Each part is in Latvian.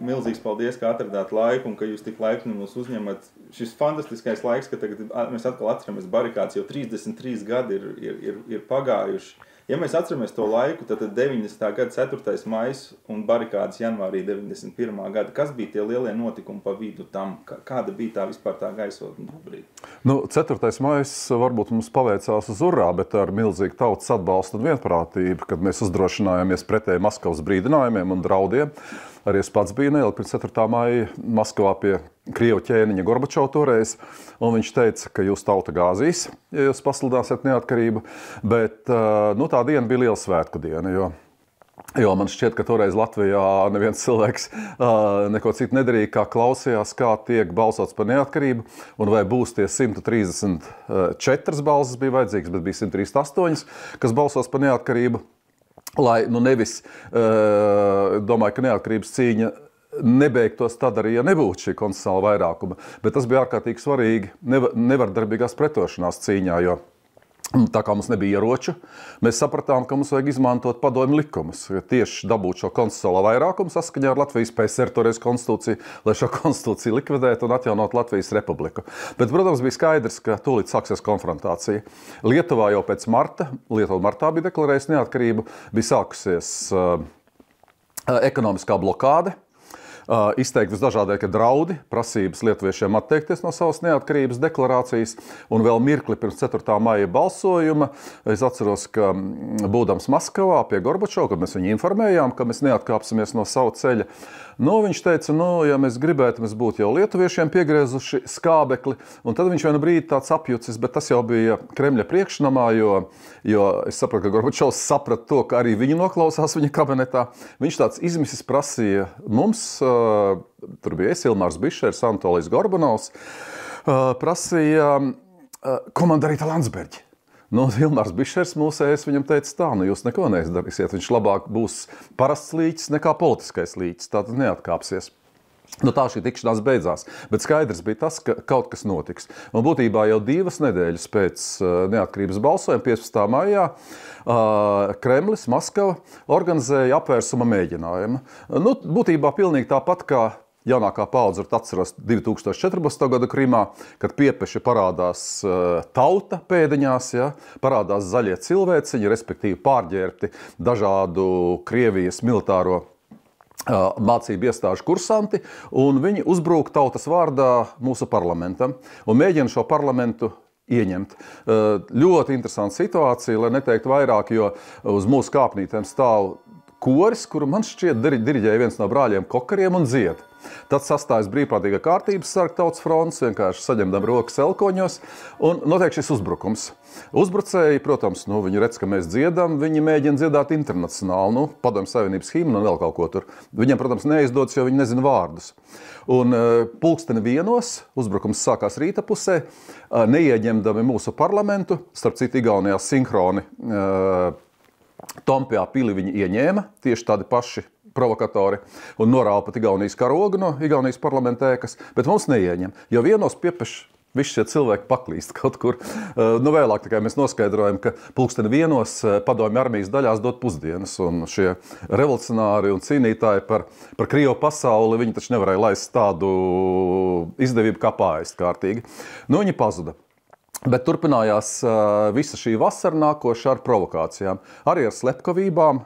milzīgs paldies, ka atradāt laiku un ka jūs tik laipni mūs uzņemat. Šis fantastiskais laiks, ka tagad mēs atkal atceramies barikādas, jau 33 gadi ir pagājuši. Ja mēs atceramies to laiku, tad 90. gada 4. maijs un barikādas janvārī 91. gada, kas bija tie lielie notikumi pa vidu tam? Kāda bija tā vispār tā gaisotne brīdī? 4. maijs varbūt mums paveicās uz urā, bet ar milzīgu tautas atbalstu un vienprātību, kad mēs uzdrošinājāmies pretēji Maskavas brīdinājumiem un draudiem. Arī es pats biju neilgi pirms 4. maija Maskavā pie Krievu ķēniņa Gorbačova toreiz, un viņš teica, ka jūs tauta gāzīs, ja jūs pasludināsiet neatkarību, bet tā diena bija liela svētku diena, jo man šķiet, ka toreiz Latvijā neviens cilvēks neko citu nedarīja, kā klausījās, kā tiek balsots par neatkarību, un vai būs tie 134 balsis bija vajadzīgs, bet bija 138, kas balsos par neatkarību. Lai nevis, domāju, ka neatkarības cīņa nebeigtos tad arī, ja nebūtu šī konstitucionāla vairākuma, bet tas bija ārkārtīgi svarīgi nevardarbīgās pretošanās cīņā, jo tā kā mums nebija ieroču, mēs sapratām, ka mums vajag izmantot padomju likumus, tieši dabūt šo konstitucionālo vairākumu saskaņā ar Latvijas PSR toreiz konstitūciju, lai šo konstitūciju likvidētu un atjaunot Latvijas republiku. Bet, protams, bija skaidrs, ka tūlīt sāksies konfrontācija. Lietuvā jau pēc Lietuva martā bija deklarējusi neatkarību, bija sākusies ekonomiskā blokāde, izteikt visdažādākie draudi, prasības lietuviešiem atteikties no savas neatkarības deklarācijas, un vēl mirkli pirms 4. maija balsojuma es atceros, ka būdams Maskavā pie Gorbačova, kad mēs viņu informējām, ka mēs neatkāpsimies no savu ceļa, viņš teica, ja mēs gribētu, mēs būtu jau lietuviešiem piegriezuši skābekli, un tad viņš vienu brīdi tāds apjucis, bet tas jau bija Kremļa priekšnamā, jo es sapratu, ka Gorbačovs saprata to, ka arī viņi noklausās viņa kabinetā. Viņš tāds izmisis prasīja mums, tur bija Ilmārs Bišers, Anatolijs Gorbanovs, prasīja, ko man darīt ar Landsbergi. Ilmārs Bišers mūsējais viņam teica tā, jūs neko neizdarīsiet, viņš labāk būs parasts līķis nekā politiskais līķis, tātad neatkāpsies. Tā šī tikšanās beidzās, bet skaidrs bija tas, ka kaut kas notiks. Un būtībā jau 2 nedēļas pēc neatkarības balsojuma, 15. maijā, Kremlis, Maskava, organizēja apvērsuma mēģinājumu. Būtībā pilnīgi tāpat kā jaunākā paudze atceras 2014. gada Krimā, kad piepeši parādās tauta pēdiņās, parādās zaļie cilvēciņi, respektīvi pārģērbti dažādu Krievijas militāro mācību iestāžu kursanti, un viņi uzbrūk tautas vārdā mūsu parlamentam un mēģina šo parlamentu ieņemt. Ļoti interesanta situācija, lai neteiktu vairāk, jo uz mūsu kāpnītēm stāv koris, kuru man šķiet diriģēja viens no brāļiem Kokariem un dzied. Tad sastājas brīvprātīga kārtības sarga tautas fronts, vienkārši saņemdam rokas elkoņos, un notiek šis uzbrukums. Uzbrucēji, protams, viņi redz, ka mēs dziedam, viņi mēģina dziedāt internacionāli, Padomju Savienības himnu un vēl kaut ko tur. Viņiem, protams, neizdodas, jo viņi nezina vārdus. Un 1:00 uzbrukums sākās rīta pusē, neieņemdami mūsu parlamentu, starp citu Igaunijā sinhroni Tompjā pili viņi ieņēma, tieši tādi paši provokatori, un norāva pat Igaunijas karogu no Igaunijas parlamentēkas, bet mums neieņem, jo vienos piepeši visi šie cilvēki paklīst kaut kur. Vēlāk tikai mēs noskaidrojam, ka 1:00 padomju armijas daļās dod pusdienas, un šie revolucionāri un cīnītāji par Krievu pasauli, viņi taču nevarēja laist tādu izdevību kā pārēst kārtīgi. Viņi pazuda. Bet turpinājās visa šī vasara nākoša ar provokācijām. Arī ar slepkavībām,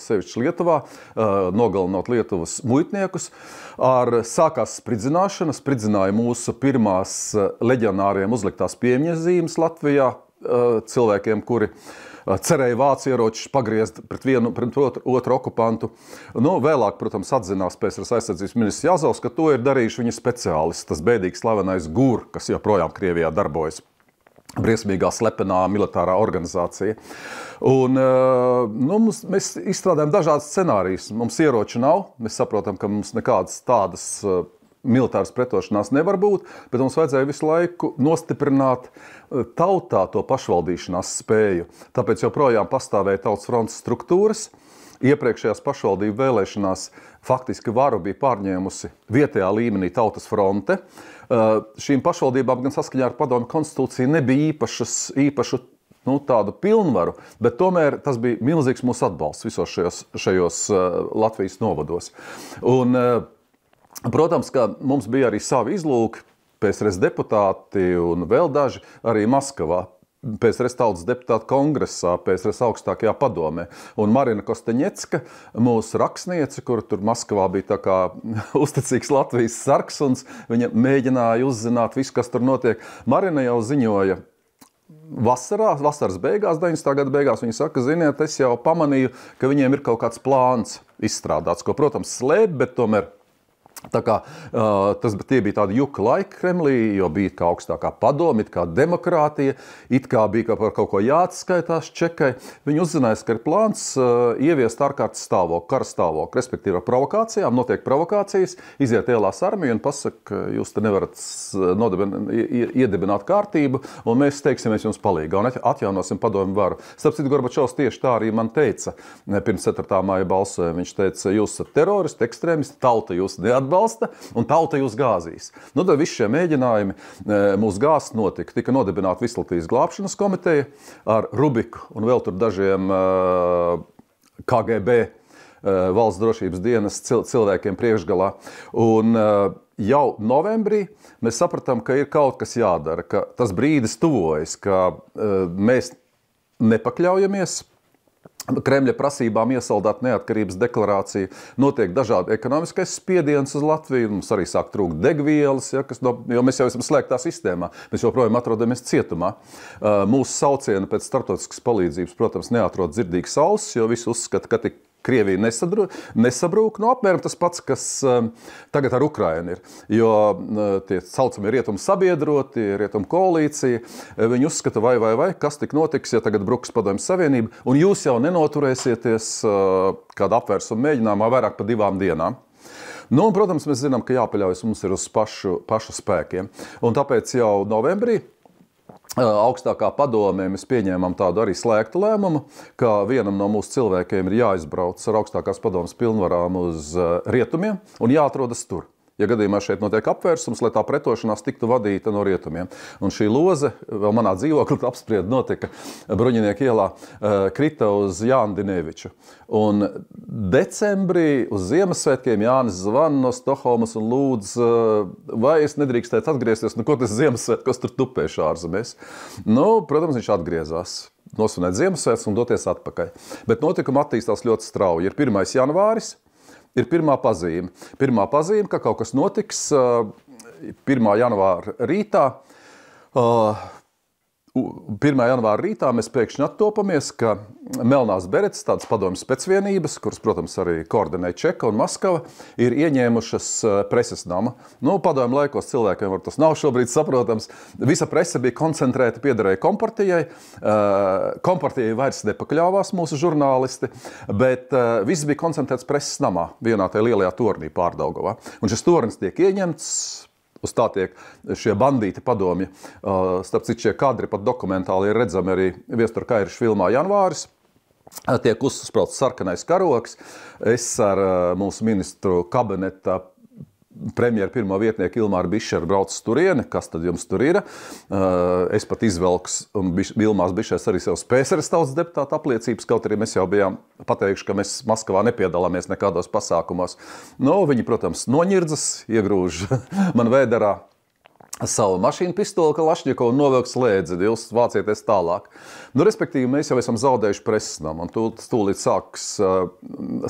sevišķi Lietuvā, nogalinot Lietuvas muitniekus. Sākās spridzināšana, spridzināja mūsu pirmās leģionāriem uzliktās piemiņas zīmes Latvijā, cilvēkiem, kuri cerēja vācu ieročus pagriezt pret otru okupantu. Vēlāk, protams, atzinās PSRS aizsardzības ministrs Jāzovs, ka to ir darījuši viņa speciālisti, tas bēdīgi slavenais GUR, kas joprojām Krievijā darbojas. Briesmīgā slepenā militārā organizācija. Un, mēs izstrādājam dažādas scenārijas. Mums ieroči nav, mēs saprotam, ka mums nekādas tādas militāras pretošanās nevar būt, bet mums vajadzēja visu laiku nostiprināt tautā to pašvaldīšanās spēju. Tāpēc joprojām pastāvēja tautas frontes struktūras. Iepriekšējās pašvaldību vēlēšanās faktiski varu bija pārņēmusi vietējā līmenī tautas fronte. Šīm pašvaldībām gan saskaņā ar padomju konstitūciju nebija īpašu tādu pilnvaru, bet tomēr tas bija milzīgs mūsu atbalsts visos šajos Latvijas novados. Un Protams, ka mums bija arī savi izlūki, PSRS deputāti un vēl daži arī Maskavā. PSRS tautas deputātu kongresā, PSRS augstākajā padomē. Un Marina Kosteņecka, mūsu rakstniece, kur tur Maskavā bija tā kā uzticīgs Latvijas sarksuns, viņa mēģināja uzzināt visu, kas tur notiek. Marina jau ziņoja vasaras beigās, 90. gada beigās, viņa saka, ziniet, es jau pamanīju, ka viņiem ir kaut kāds plāns izstrādāts, ko, protams, slēp, bet tomēr tā kā tie bija tādi juka laiki Kremlī, jo bija kā augstākā padome, it kā demokrātija, it kā bija par kaut ko jāatskaitās Čekai. Viņi uzzināja, ka ir plāns ieviest ārkārtas stāvokli, kara stāvokli, respektīvi ar provokācijām, notiek provokācijas, iziet ielās armiju un pasaka, jūs te nevarat iedibināt kārtību, un mēs teiksimies jums palīgā un atjaunosim padomu varu. Starp citu, Gorbačovs tieši tā arī man teica, pirms 4. māja balsojuma. Viņš teica, jūs esat teroristi, ekstrēmisti, tauta jūs neatbalsta, un tauta jūs gāzīs. Nu, tad visi šie mēģinājumi mūs gāzt notika. Tika nodibināta Vislatvijas glābšanas komiteja ar Rubiku un vēl tur dažiem KGB valsts drošības dienas cilvēkiem priekšgalā. Un jau novembrī mēs sapratām, ka ir kaut kas jādara, ka tas brīdis tuvojas, ka mēs nepakļaujamies Kremļa prasībām iesaldēt neatkarības deklarāciju, notiek dažādi ekonomiskais spiediens uz Latviju, mums arī sāk trūkt degvielas, ja, jo mēs jau esam slēgtā sistēmā, mēs joprojām atrodamies cietumā. Mūsu saucieni pēc starptautiskas palīdzības, protams, neatrod dzirdīgas ausis, jo visi uzskata, ka tik Krievija nesabrūk. Nu, apmēram tas pats, kas tagad ar Ukrainu ir. Jo tie saucamie rietumu sabiedroti, rietumu koalīcija, viņi uzskata, vai, kas tik notiks, ja tagad bruks Padomju Savienība, un jūs jau nenoturēsieties kāda apvērsuma mēģinājumā vairāk pa 2 dienām. Nu, un, protams, mēs zinām, ka jāpaļaujas mums ir uz pašu spēkiem. Un tāpēc jau novembrī augstākā padomē mēs pieņēmām tādu arī slēgtu lēmumu, ka vienam no mūsu cilvēkiem ir jāizbrauc ar augstākās padomes pilnvarām uz rietumiem un jāatrodas tur. Ja gadījumā šeit notiek apvērsums, lai tā pretošanās tiktu vadīta no rietumiem. Un šī loze, vēl manā dzīvoklī apsprieda notika Bruņinieku ielā, krita uz Jānu Dineviču. Un decembrī uz Ziemassvētkiem Jānis zvana no Stokholmas un lūdz, vai es nedrīkstētu atgriezties, nu ko tas Ziemassvētkos tur tupēšu ārzemēs. Nu, protams, viņš atgriezās. Nosvinēt Ziemassvētkus un doties atpakaļ. Bet notikuma attīstās ļoti strauji. Ir 1. janvāris. Ir pirmā pazīme. Pirmā pazīme, ka kaut kas notiks 1. janvāra rītā. 1. janvāra rītā mēs pēkšņi attopamies, ka Melnās beretes, tādas padomju specvienības, kuras, protams, arī koordinē Čeka un Maskava, ir ieņēmušas preses nama. Nu, padomju laikos cilvēkiem var tas nav šobrīd saprotams. Visa prese bija koncentrēta, piederēja kompartijai. Kompartijai vairs nepakļāvās mūsu žurnālisti, bet viss bija koncentrēts preses namā, vienā tajā lielajā tornī Pārdaugavā. Un šis tornis tiek ieņemts. Uz tā tiek šie bandīti padomji. Starp citu, šie kadri pat dokumentāli ir redzami arī Viestura Kairiša filmā Janvāris. Tiek uzsprauts sarkanais karoks. Es ar mūsu ministru kabineta premjeru pirmo vietnieku Ilmāru Bišeru brauc uz turieni, kas tad jums tur ir. Es pat izvelks, un Ilmārs Bišers arī savus PSRS tautas deputātu apliecības, kaut arī mēs jau bijām pateikuši, ka mēs Maskavā nepiedalāmies nekādos pasākumos. Nu, viņi, protams, noņirdzas, iegrūž man vēderā savu mašīnu pistoli Kalašņikovu un novilk slēdzi, jūs vācieties tālāk. Nu, respektīvi, mēs jau esam zaudējuši preses namu, un tūlīt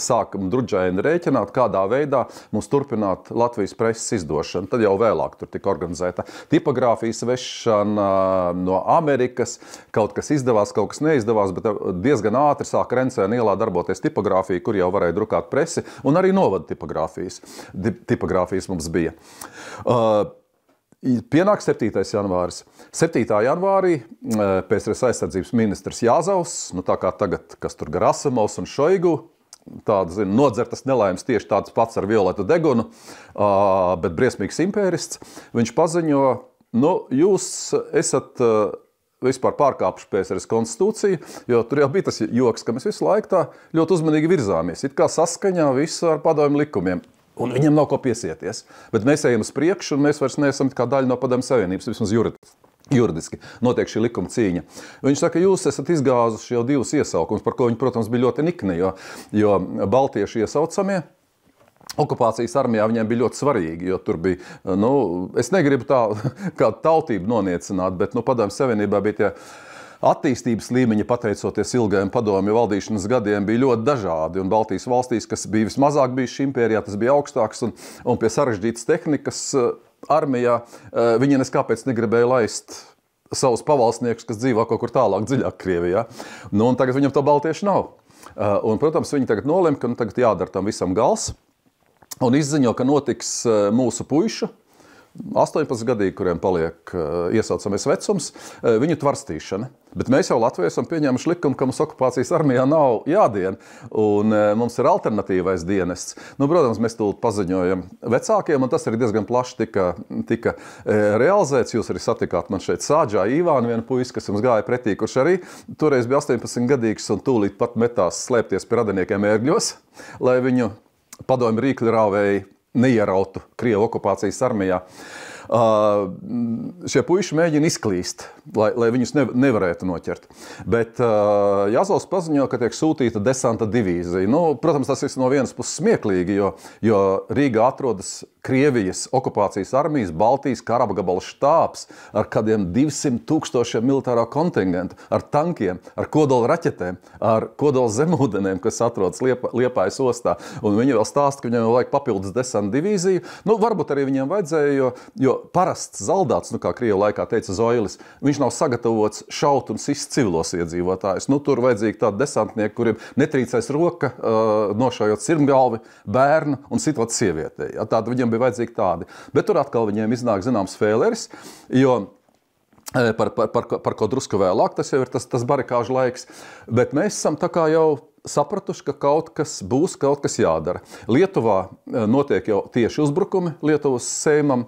sākam drudžaini rēķināt, kādā veidā mums turpināt Latvijas preses izdošanu. Tad jau vēlāk tur tika organizēta tipogrāfijas vešana no Amerikas, kaut kas izdevās, kaut kas neizdevās, bet diezgan ātri sāk Rencēna ielā darboties tipogrāfija, kur jau varēja drukāt presi, un arī novada tipogrāfijas. Tipogrāfijas mums bija. Pienāk 7. janvāris. 7. janvārī PSRS aizsardzības ministrs Jāzaus, nu tā kā tagad, kas tur Gerasamovs un Šoigu, tāda, nodzertas nelaimes tieši tāds pats ar violetu degunu, bet briesmīgs impērists, viņš paziņo, nu, jūs esat vispār pārkāpuši PSRS konstitūciju, jo tur jau bija tas joks, ka mēs visu laiku tā ļoti uzmanīgi virzāmies, it kā saskaņā visu ar padomju likumiem. Un viņam nav ko piesieties. Bet mēs ejam uz priekšu, un mēs vairs neesam kā daļa no Padomju Savienības, vismaz juridiski. Notiek šī likuma cīņa. Viņš saka, jūs esat izgāzuši jau 2 iesaukumus, par ko viņi, protams, bija ļoti nikni, jo baltieši iesaucamie okupācijas armijā viņiem bija ļoti svarīgi, jo tur bija, es negribu tā kādu tautību noniecināt, bet, Padomju Savienībā bija tie attīstības līmeņi, pateicoties ilgajiem padomju valdīšanas gadiem, bija ļoti dažādi. Un Baltijas valstīs, kas bija vismazāk bijuši impērijā, tas bija augstāks un pie sarežģītas tehnikas armijā, viņi neskāpēc negribēja laist savus pavalsniekus, kas dzīvo kaut kur tālāk, dziļāk Krievijā. Un tagad viņam to baltieši nav. Un, protams, viņi tagad nolem, ka tagad jādara tam visam gals. Un izziņo, ka notiks mūsu puišu, 18 gadīgi, kuriem paliek iesaucamais vecums, viņu tvarstīšana. Bet mēs jau Latvijā esam pieņēmuši likumu, ka mums okupācijas armijā nav jādien, un mums ir alternatīvais dienests. Protams, mēs tūlīt paziņojam vecākiem, un tas arī diezgan plaši tika realizēts. Jūs arī satikāt man šeit Sādžā Īvānu, vienu puisi, kas jums gāja pretī, kurš arī toreiz bija 18 gadīgs un tūlīt pat metās slēpties pie radiniekiem ērgļos, lai viņu padomju rīkli rāvēji neierautu Krievu okupācijas armijā. Šie puiši mēģina izklīst, lai viņus nevarētu noķert. Bet Jāzovs paziņo, ka tiek sūtīta desanta divīzija. Protams, tas ir no vienas puses smieklīgi, jo Rīgā atrodas Krievijas okupācijas armijas Baltijas karabagabala štābs ar kādiem 200,000 militāro kontingentu, ar tankiem, ar kodola raķetēm, ar kodola zemūdenēm, kas atrodas Liepājas ostā. Un viņi vēl stāsta, ka viņiem vajag papildus desanta divīziju. Varbūt arī viņiem vajadzēja, jo parasts zaldāts, kā Krievu laikā teica Zoilis, viņš nav sagatavots šaut un sist civilos iedzīvotājus. Tur vajadzīgi tādi desantnieki, kuriem netrīcēs roka, nošaujot sirmgalvi, bērnu un sitot sievietei. Tāda viņiem bija vajadzīgi tādi. Bet tur atkal viņiem iznāk zināms fēleris, jo par ko drusku vēlāk, tas jau ir tas barikāžu laiks. Bet mēs esam tā kā jau sapratuši, ka kaut kas jādara. Lietuvā notiek jau tieši uzbrukumi Lietuvas Seimam.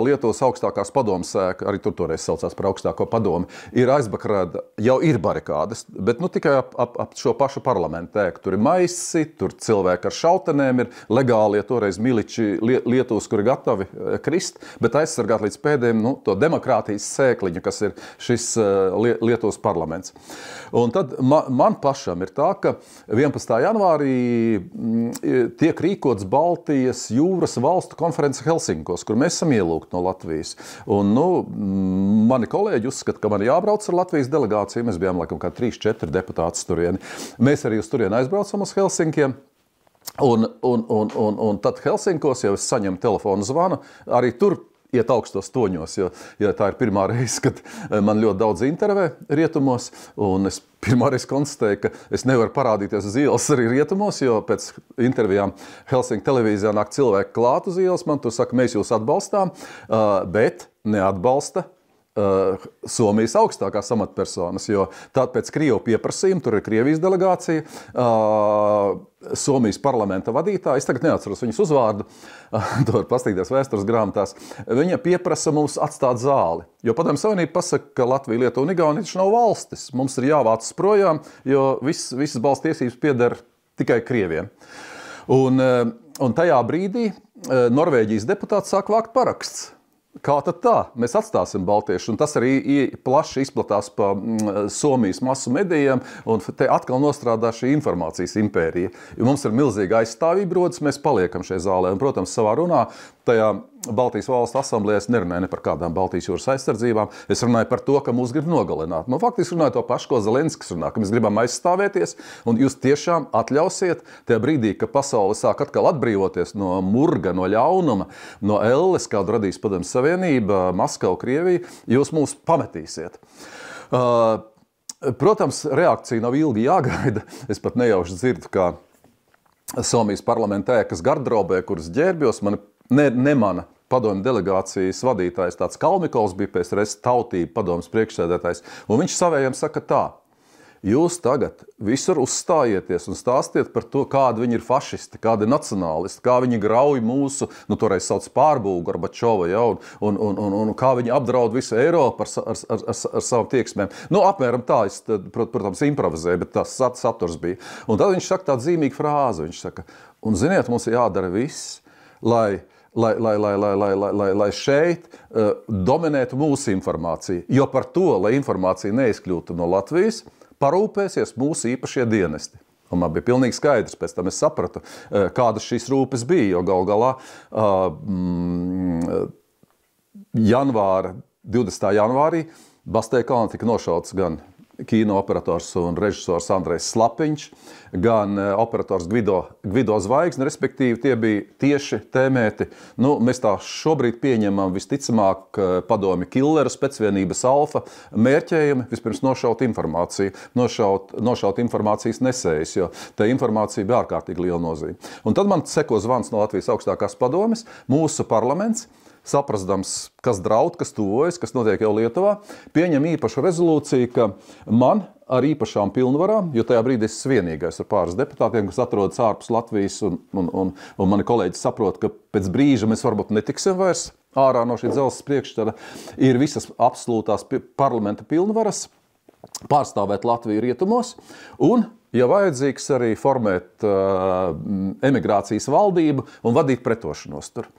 Lietuvas augstākās padomes ēka, arī tur toreiz saucās par augstāko padomi, ir aizbakrēta, jau ir barikādes, bet tikai ap šo pašu parlamentu ēku. Tur ir maisi, tur cilvēki ar šautenēm ir legālie toreiz miliči Lietuvas, kuri gatavi krist, bet aizsargāt līdz pēdējiem to demokrātijas sēkliņu, kas ir šis Lietuvas parlaments. Un tad man pašam ir tā, ka 11. janvārī tiek rīkots Baltijas jūras valstu konference Helsinkos, kur mēs esam ielūgti no Latvijas. Un, mani kolēģi uzskata, ka man jābrauc ar Latvijas delegāciju. Mēs bijām laikam kā 3-4 deputāti turieni. Mēs arī uz turieni aizbraucam uz Helsinkiem. Un tad Helsinkos jau es saņemu telefonu zvanu. Arī tur iet augstos toņos, jo tā ir pirmā reize, kad man ļoti daudz intervē rietumos, un es pirmā reize konstatēju, ka es nevaru parādīties uz ielas arī rietumos, jo pēc intervijām Helsinku televīzijā nāk cilvēki klāt uz ielas, man tur saka, mēs jūs atbalstām, bet neatbalsta Somijas augstākās amatpersonas, jo tād pēc Krievu pieprasījuma, tur ir Krievijas delegācija, Somijas parlamenta vadītāja, es tagad neatceros viņas uzvārdu, to var pastīties vēstures grāmatās, viņa pieprasa mums atstāt zāli, jo Padomju Savienība pasaka, ka Latvija, Lietuva un Igaunija taču nav valstis, mums ir jāvācas projām, jo visas balsts tiesības pieder tikai Krieviem. Un tajā brīdī Norvēģijas deputāts sāk vākt paraksts. Kā tad tā? Mēs atstāsim baltiešu, un tas arī plaši izplatās pa Somijas masu medijiem, un te atkal nostrādā šī informācijas impērija. Jo mums ir milzīga aizstāvība rodas, mēs paliekam šajā zālē, un, protams, savā runā tajā Baltijas valstu asamblējā es nerunāju ne par kādām Baltijas jūras aizsardzībām, es runāju par to, ka mūs grib nogalināt. Faktiski runāju to pašu, ko Zelenskis runā, ka mēs gribam aizstāvēties, un jūs tiešām atļausiet tajā brīdī, ka pasaule sāk atkal atbrīvoties no murga, no ļaunuma, no elles, kādu radīs Padomju Savienība, Maskava, Krievija, jūs mūs pametīsiet. Protams, reakcija nav ilgi jāgaida. Es pat nejauši dzirdu, kā Somijas parlamenta ēkas gardrobē, kuras ģērbjos, nemana padomju delegācijas vadītājs, tāds Kalmikovs bija PSRS tautība padomas priekšsēdētājs, un viņš savējiem saka tā: jūs tagad visur uzstājieties un stāstiet par to, kādi viņi ir fašisti, kādi nacionālisti, kā viņi grauj mūsu, toreiz sauc pārbūvu Gorbačova, un kā viņi apdraud visu Eiropu ar savām tieksmēm. Apmēram tā, es, protams, improvizēju, bet tas saturs bija. Un tad viņš saka tādu zīmīgu frāzi, viņš saka, un ziniet, mums ir jādara viss, lai šeit dominētu mūsu informācija. Jo par to, lai informācija neizkļūtu no Latvijas, parūpēsies mūsu īpašie dienesti. Un man bija pilnīgi skaidrs, pēc tam es sapratu, kādas šīs rūpes bija, jo gal galā 20. janvārī Basteikalnā tika nošauts gan kino operators un režisors Andrejs Slapiņš, gan operators Gvido Zvaigzne, respektīvi tie bija tieši tēmēti. Mēs tā šobrīd pieņemam visticamāk padomi Killeru specvienības alfa mērķējumi, vispirms nošaut informāciju, nošaut informācijas nesējus, jo tā informācija bija ārkārtīgi liela nozīme. Un tad man seko zvans no Latvijas augstākās padomes, mūsu parlaments, saprastams, kas draud, kas tuvojas, kas notiek jau Lietuvā, pieņem īpašu rezolūciju, ka man ar īpašām pilnvarām, jo tajā brīdī es vienīgais ar pāris deputātiem, kas atrodas ārpus Latvijas, un mani kolēģi saprot, ka pēc brīža mēs varbūt netiksim vairs ārā no šī dzelzs priekšstara, ir visas absolūtās parlamenta pilnvaras pārstāvēt Latviju rietumos un, ja vajadzīgs, arī formēt emigrācijas valdību un vadīt pretošanos tur.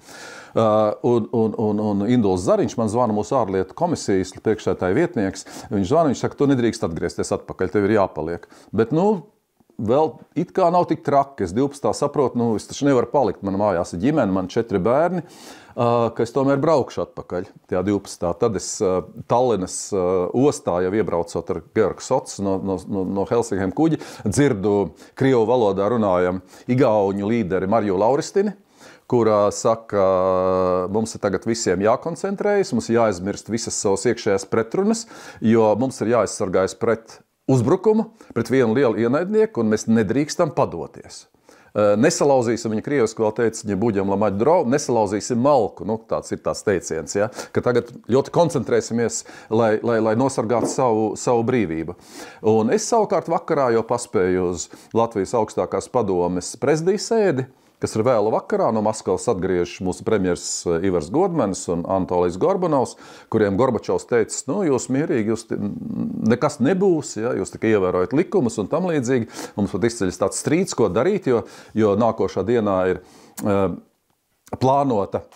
Un Induls Zariņš man zvana mūsu ārlietu komisijas priekšsēdētāja vietnieks. Viņš zvana, viņš saka, tu nedrīkst atgriezties atpakaļ, tev ir jāpaliek. Bet, vēl it kā nav tik traki. Es 12. saprotu, es taču nevaru palikt. Man mājās ir ģimene, man 4 bērni, ka es tomēr braukšu atpakaļ tajā 12. Tad es Tallinas ostā, jau iebraucot ar Georgu Sots no Helsingiem kuģi, dzirdu krievu valodā runājam igauņu līderi Mariju Lauristini, kurā saka, mums ir tagad visiem jākoncentrējas, mums ir jāizmirst visas savas iekšējās pretrunas, jo mums ir jāaizsargājas pret uzbrukumu, pret vienu lielu ienaidnieku, un mēs nedrīkstam padoties. Nesalauzīsim, viņa krieviski vēl teica, ja buģam lamaģi drau, nesalauzīsim malku, tāds ir tās teiciens, ja? Ka tagad ļoti koncentrēsimies, lai nosargātu savu brīvību. Un es savukārt vakarā jau paspēju uz Latvijas augstākās padomes prezidijas sēdi, kas ir vēlu vakarā, no Maskavas atgriežas mūsu premjers Ivars Godmanis un Anatolijs Gorbanovs, kuriem Gorbačovs teica, jūs mierīgi, jūs nekas nebūs, ja, jūs tikai ievērojat likumus un tam līdzīgi. Mums pat izceļas tāds strīds, ko darīt, jo nākošā dienā ir plānota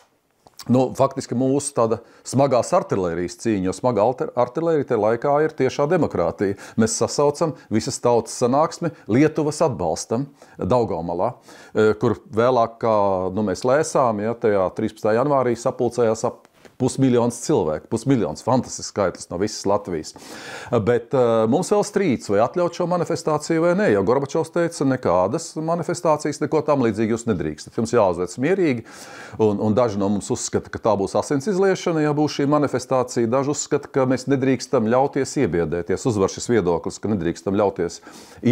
faktiski mūsu tāda smagās artilērijas cīņa, jo smagā artilērija tajā laikā ir tiešā demokrātija. Mēs sasaucam visas tautas sanāksmi Lietuvas atbalstam Daugavmalā, kur vēlāk, kā mēs lēsām, ja, tajā 13. janvārī sapulcējās ap 500 000 cilvēku, 500 000, fantastisks skaitlis no visas Latvijas. Bet mums vēl strīds, vai atļaut šo manifestāciju vai ne, jo Gorbačovs teica, nekādas manifestācijas, neko tam līdzīgi jūs nedrīkstat. Jums jāuzvec mierīgi, un daži no mums uzskata, ka tā būs asins izliešana, ja būs šī manifestācija, daži uzskata, ka mēs nedrīkstam ļauties iebiedēties, uzvar šis viedoklis, ka nedrīkstam ļauties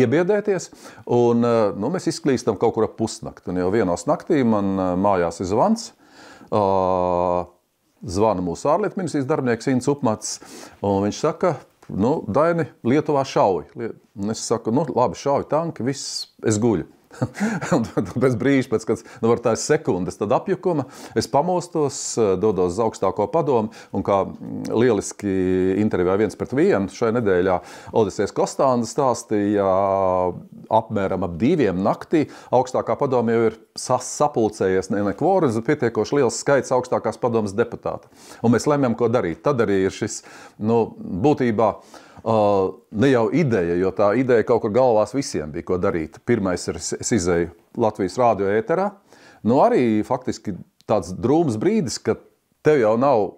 iebiedēties, un mēs izklīstam kaut kur ap pusnakti, un jau vienos naktī man mājās ir zvans, zvana mūsu ārlietu ministrijas darbinieks Inns Upmats, un viņš saka, Daini, Lietuvā šauj. Un es saku, labi, šauj tanki, viss, es guļu. Pēc brīža, pēc var tās sekundes, tad apjukuma, es pamostos, dodos uz augstāko padomu, un kā lieliski intervijā 1-1 šai nedēļā Odisejs Kostāns stāstīja, apmēram ap 2 naktī augstākā padoma jau ir sapulcējies ne kvorums, bet pietiekoši liels skaits augstākās padomas deputātu. Un mēs lemjam, ko darīt. Tad arī ir šis, būtībā, ne jau ideja, jo tā ideja kaut kur galvās visiem bija, ko darīt. Pirmais ir, es izēju Latvijas rādio ēterā. Arī faktiski tāds drūms brīdis, ka tev jau nav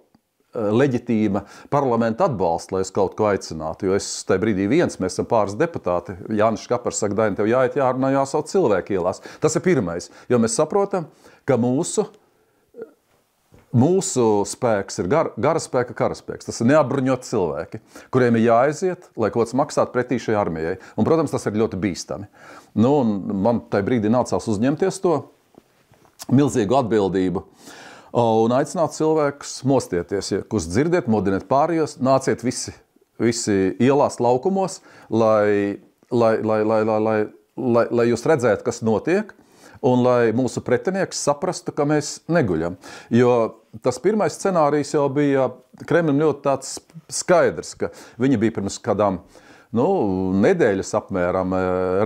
leģitīma parlamenta atbalsta, lai es kaut ko aicinātu. Jo es tajā brīdī viens, mēs esam pāris deputāti. Jānis Škapars saka, Daini, tev jāiet jārunā, jāsauc cilvēki ielās. Tas ir pirmais, jo mēs saprotam, ka mūsu spēks ir gara spēka, karaspēks. Tas ir neapbruņoti cilvēki, kuriem ir jāaiziet, lai kaut kas maksātu pretī šai armijai. Un, protams, tas ir ļoti bīstami. Un man tajā brīdī nācās uzņemties to milzīgu atbildību un aicināt cilvēkus mostieties. Ja kurš dzirdiet, modiniet pārējos, nāciet visi ielās laukumos, lai jūs redzētu, kas notiek, un lai mūsu pretinieks saprastu, ka mēs neguļam. Jo tas pirmais scenārijs jau bija Kremlim ļoti tāds skaidrs, ka viņi bija pirms kādām nedēļas apmēram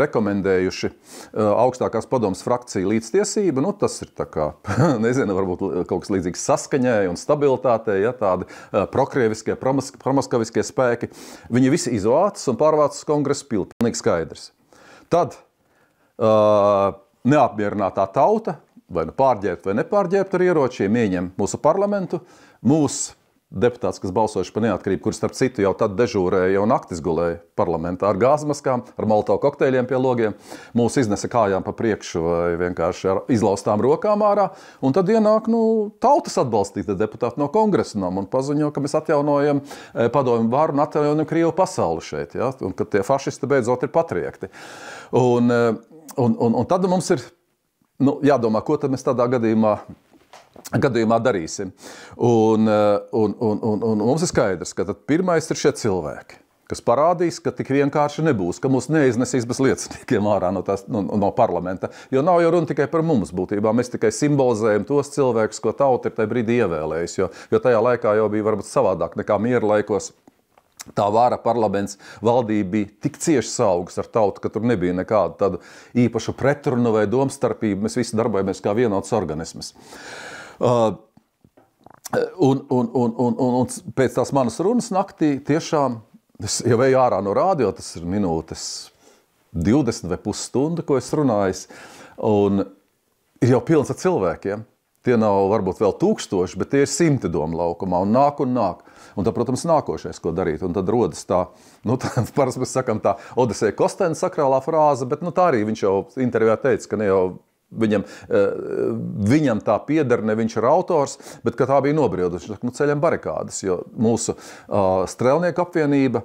rekomendējuši augstākās padomas frakciju līdztiesību. Tas ir tā kā, nezinu, varbūt kaut kas līdzīgs saskaņai un stabilitātei, ja, tādi prokrieviskie, promoskaviskie spēki. Viņi visi izvācas un pārvācas Kongresa pilī. Pilnīgi skaidrs. Tad neapmierinātā tauta, vai nu pārģērbt vai nepārģērbt ar ieročiem, ieņem mūsu parlamentu, mūsu deputāts, kas balsojuši par neatkarību, kurš starp citu jau tad dežūrēja, jau naktis gulēja parlamentā ar gāzmaskām, ar molotovu kokteļiem pie logiem, mūs iznesa kājām pa priekšu vai vienkārši ar izlaustām rokām ārā, un tad ienāk, tautas atbalstīta deputāti no kongresa un paziņo, ka mēs atjaunojam padomju varu un atjaunojam Krievu pasauli šeit, ja? Un ka tie fašisti beidzot ir patriekti. Un tad mums ir jādomā, ko tad mēs tādā gadījumā darīsim. Un mums ir skaidrs, ka tad pirmais ir šie cilvēki, kas parādīs, ka tik vienkārši nebūs, ka mūs neiznesīs bez lieciniekiem ārā no parlamenta. Jo nav jau runa tikai par mums būtībā. Mēs tikai simbolizējam tos cilvēkus, ko tauta ir tajā brīdī ievēlējusi. Jo tajā laikā jau bija varbūt savādāk nekā miera laikos. Tā vara, parlaments, valdība bija tik cieši saugas ar tautu, ka tur nebija nekāda tāda īpaša pretruna vai domstarpība. Mēs visi darbojamies kā vienots organisms. Un pēc tās manas runas naktī tiešām, es jau eju ārā no rādio, tas ir minūtes 20 vai pusstundu, ko es runāju, un ir jau pilns ar cilvēkiem. Tie nav varbūt vēl 1000, bet tie ir 100 domu laukumā un nāk. Un tad, protams, nākošais, ko darīt. Un tad rodas tā, parasti mēs sakam tā Odiseja Kostēna sakrālā frāze, bet tā arī viņš jau intervijā teica, ka ne jau viņam tā pieder, ne viņš ir autors, bet ka tā bija nobrieduši. Ceļam barikādes, jo mūsu strēlnieku apvienība,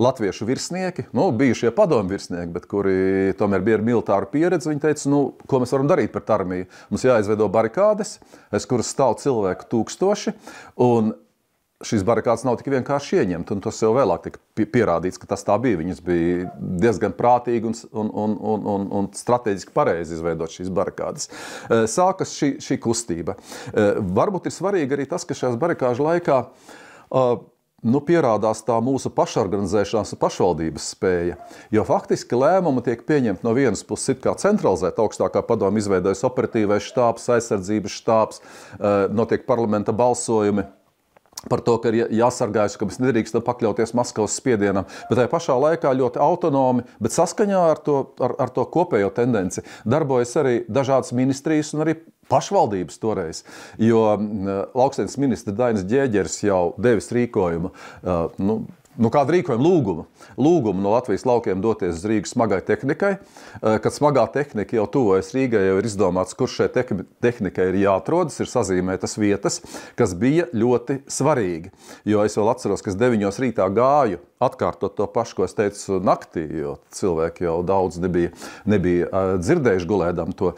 latviešu virsnieki, bijušie padomju virsnieki, bet kuri tomēr bija ar militāru pieredzi, viņi teica, ko mēs varam darīt pret armiju. Mums jāizveido barikādes, aiz kuras stāv cilvēku 1000, un šīs barikādes nav tik vienkārši ieņemt, un tas jau vēlāk tika pierādīts, ka tas tā bija. Viņas bija diezgan prātīgi un strateģiski pareizi izveidot šīs barikādes. Sākas šī kustība. Varbūt ir svarīgi arī tas, ka šajās barikāžu laikā pierādās tā mūsu pašorganizēšanās un pašvaldības spēja, jo faktiski lēmumi tiek pieņemti no vienas puses it kā centralizēt, augstākā padoma izveidojas operatīvais štābs, aizsardzības štābs, notiek parlamenta balsojumi par to, ka ir jāsargājas, ka mēs nedrīkstam pakļauties Maskavas spiedienam, bet tajā pašā laikā ļoti autonomi, bet saskaņā ar to kopējo tendenci darbojas arī dažādas ministrijas un arī pašvaldības toreiz, jo lauksaimniecības ministrs Dainis Ģēģeris jau devis rīkojumu, kādu rīkojumu lūgumu no Latvijas laukiem doties uz Rīgas smagai tehnikai, kad smagā tehnika jau tuvojas Rīgai, jau ir izdomāts, kur šai tehnikai ir jāatrodas, ir sazīmētas vietas, kas bija ļoti svarīgi. Jo es vēl atceros, ka es 9 rītā gāju atkārtot to pašu, ko es teicu naktī, jo cilvēki jau daudz nebija dzirdējuši gulēdam to.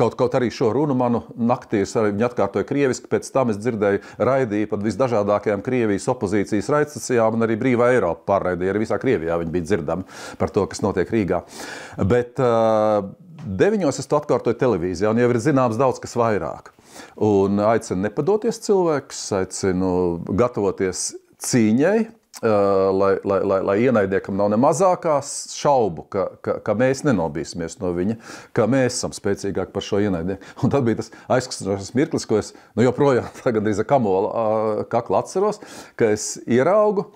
Kaut arī šo runu manu naktī es arī viņu atkārtoju krieviski, pēc tam es dzirdēju, raidīju pat visdažādākajām Krievijas opozīcijas raidstacijām un arī Brīvā Eiropa pārraidīja, arī visā Krievijā viņi bija dzirdami par to, kas notiek Rīgā. Bet 9 es to atkārtoju televīzijā un jau ir zināms daudz kas vairāk. Un aicinu nepadoties cilvēkus, aicinu gatavoties cīņai, lai ienaidniekam nav ne mazākās šaubu, ka mēs nenobīsimies no viņa, ka mēs esam spēcīgāki par šo ienaidnieku. Un tad bija tas aizkustinošais mirklis, ko es joprojām gandrīz ar kamola kaklu atceros, ka es ieraugu,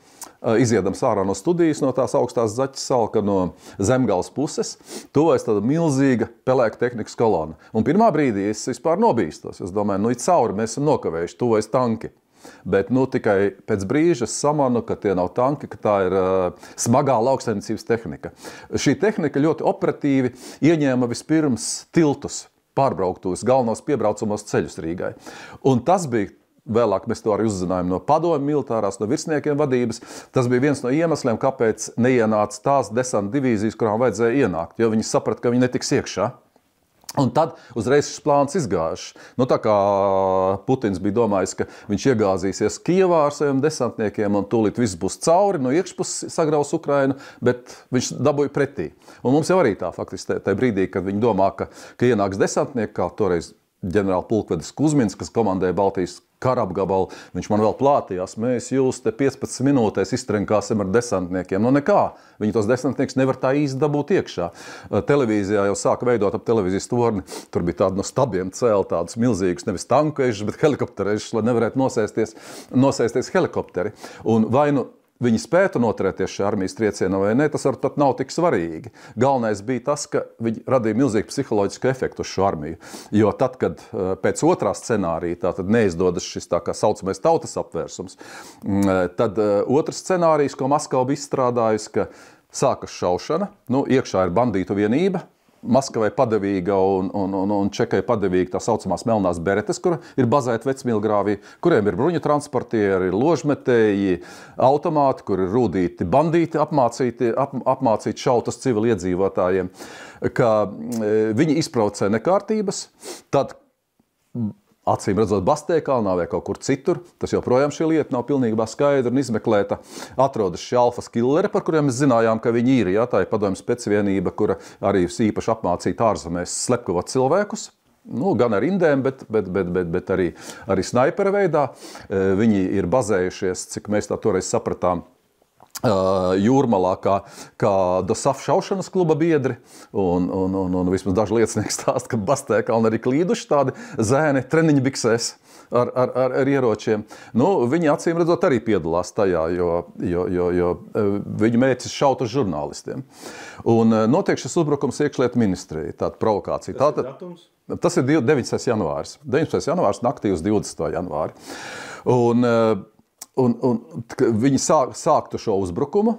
iziedams ārā no studijas, no tās augstās Zaķa salka, no Zemgales puses, tuvojas tāda milzīga pelēka tehnikas kolona. Un pirmā brīdī es vispār nobīstos. Es domāju, it cauri mēs esam nokavējuši, tuvojas tanki. Bet tikai pēc brīža es samanu, ka tie nav tanki, ka tā ir smagā lauksaimniecības tehnika. Šī tehnika ļoti operatīvi ieņēma vispirms tiltus, pārbrauktos, galvenos piebraucamos ceļus Rīgai. Un tas bija, vēlāk mēs to arī uzzinājām no padomju militārās, no virsniekiem vadības, tas bija viens no iemesliem, kāpēc neienāca tās desanta divīzijas, kurām vajadzēja ienākt, jo viņi saprata, ka viņi netiks iekšā. Un tad uzreiz šis plāns izgājuši. Tā kā Putins bija domājis, ka viņš iegāzīsies Kijevā ar saviem desantniekiem un tūlīt viss būs cauri, no iekšpuses sagraus Ukrainu, bet viņš dabūja pretī. Un mums jau arī tā faktiski tajā brīdī, kad viņi domā, ka ienāks desantnieki, kā toreiz ģenerāla pulkvedis Kuzmins, kas komandēja Baltijas kara apgabalu, viņš man vēl plātījās, mēs jūs te 15 minūtēs iztrenkāsim ar desantniekiem. Nekā, viņi tos desantnieks nevar tā īsti dabūt iekšā. Televīzijā jau sāka veidot ap televīzijas torni, tur bija tādi no stabiem cēli, tādus milzīgus, nevis tanku ežus, bet helikopteru ežus, lai nevarētu nosēsties helikopteri. Un vai viņi spētu noturēties šajā armijas triecienā vai ne, tas pat nav tik svarīgi. Galvenais bija tas, ka viņi radīja milzīgu psiholoģisku efektu uz šo armiju. Jo tad, kad pēc otrā scenārija tātad neizdodas šis tā kā saucamais tautas apvērsums, tad otrs scenārijs, ko Maskava bija izstrādājusi, ka sākas šaušana, iekšā ir bandītu vienība, Maskavai padevīga un Čekai padevīga tā saucamās melnās beretes, kur ir bazēta Vecmilgrāvī, kuriem ir bruņu transportieri, ložmetēji, automāti, kur ir rūdīti bandīti, apmācīti šautas civiliedzīvotājiem, ka viņi izprovocē nekārtības, tad acīm redzot Bastēkalnā vai kaut kur citur, tas joprojām šī lieta nav pilnībā skaidra un izmeklēta. Atrodas šie alfas killeri, par kuriem mēs zinājām, ka viņi ir. Tā ir padomju specvienība, kura arī īpaši apmācīta ārzemēs slepkavot cilvēkus. Gan ar indēm, bet arī snaipera veidā. Viņi ir bazējušies, cik mēs tā toreiz sapratām, Jūrmalā kā DOSAF šaušanas kluba biedri, un vismaz daži liecinieki stāsta, ka Bastēkalni arī klīduši tādi zēni treniņbiksēs ar ieročiem. Viņi acīm redzot arī piedalās tajā, jo viņu mērķis šaut uz žurnālistiem. Un notiek šis uzbrukums iekšlietu ministrijai, tāda provokācija. Tas ir 19. janvāris. 19. janvāris naktī uz 20. janvāri. Un viņi sāktu šo uzbrukumu,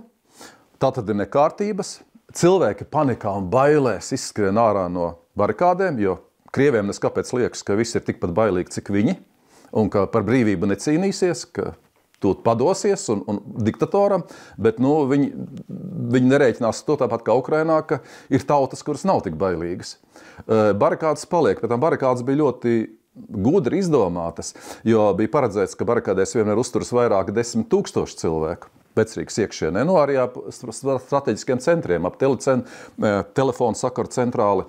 tātad ir nekārtības, cilvēki panikā un bailēs izskrien ārā no barikādēm, jo krieviem neskapēc liekas, ka visi ir tikpat bailīgi, cik viņi, un ka par brīvību necīnīsies, ka tūt padosies un diktatoram, bet viņi nerēķinās to tāpat kā Ukrainā, ka ir tautas, kuras nav tik bailīgas. Barikādas paliek, bet tam barikādas bija ļoti gudri izdomātas, jo bija paredzēts, ka barikādēs vienmēr uzturas vairāk 10 000 cilvēku Vecrīgas iekšienē, arī ap strateģiskiem centriem, ap telefonu sakaru centrāli,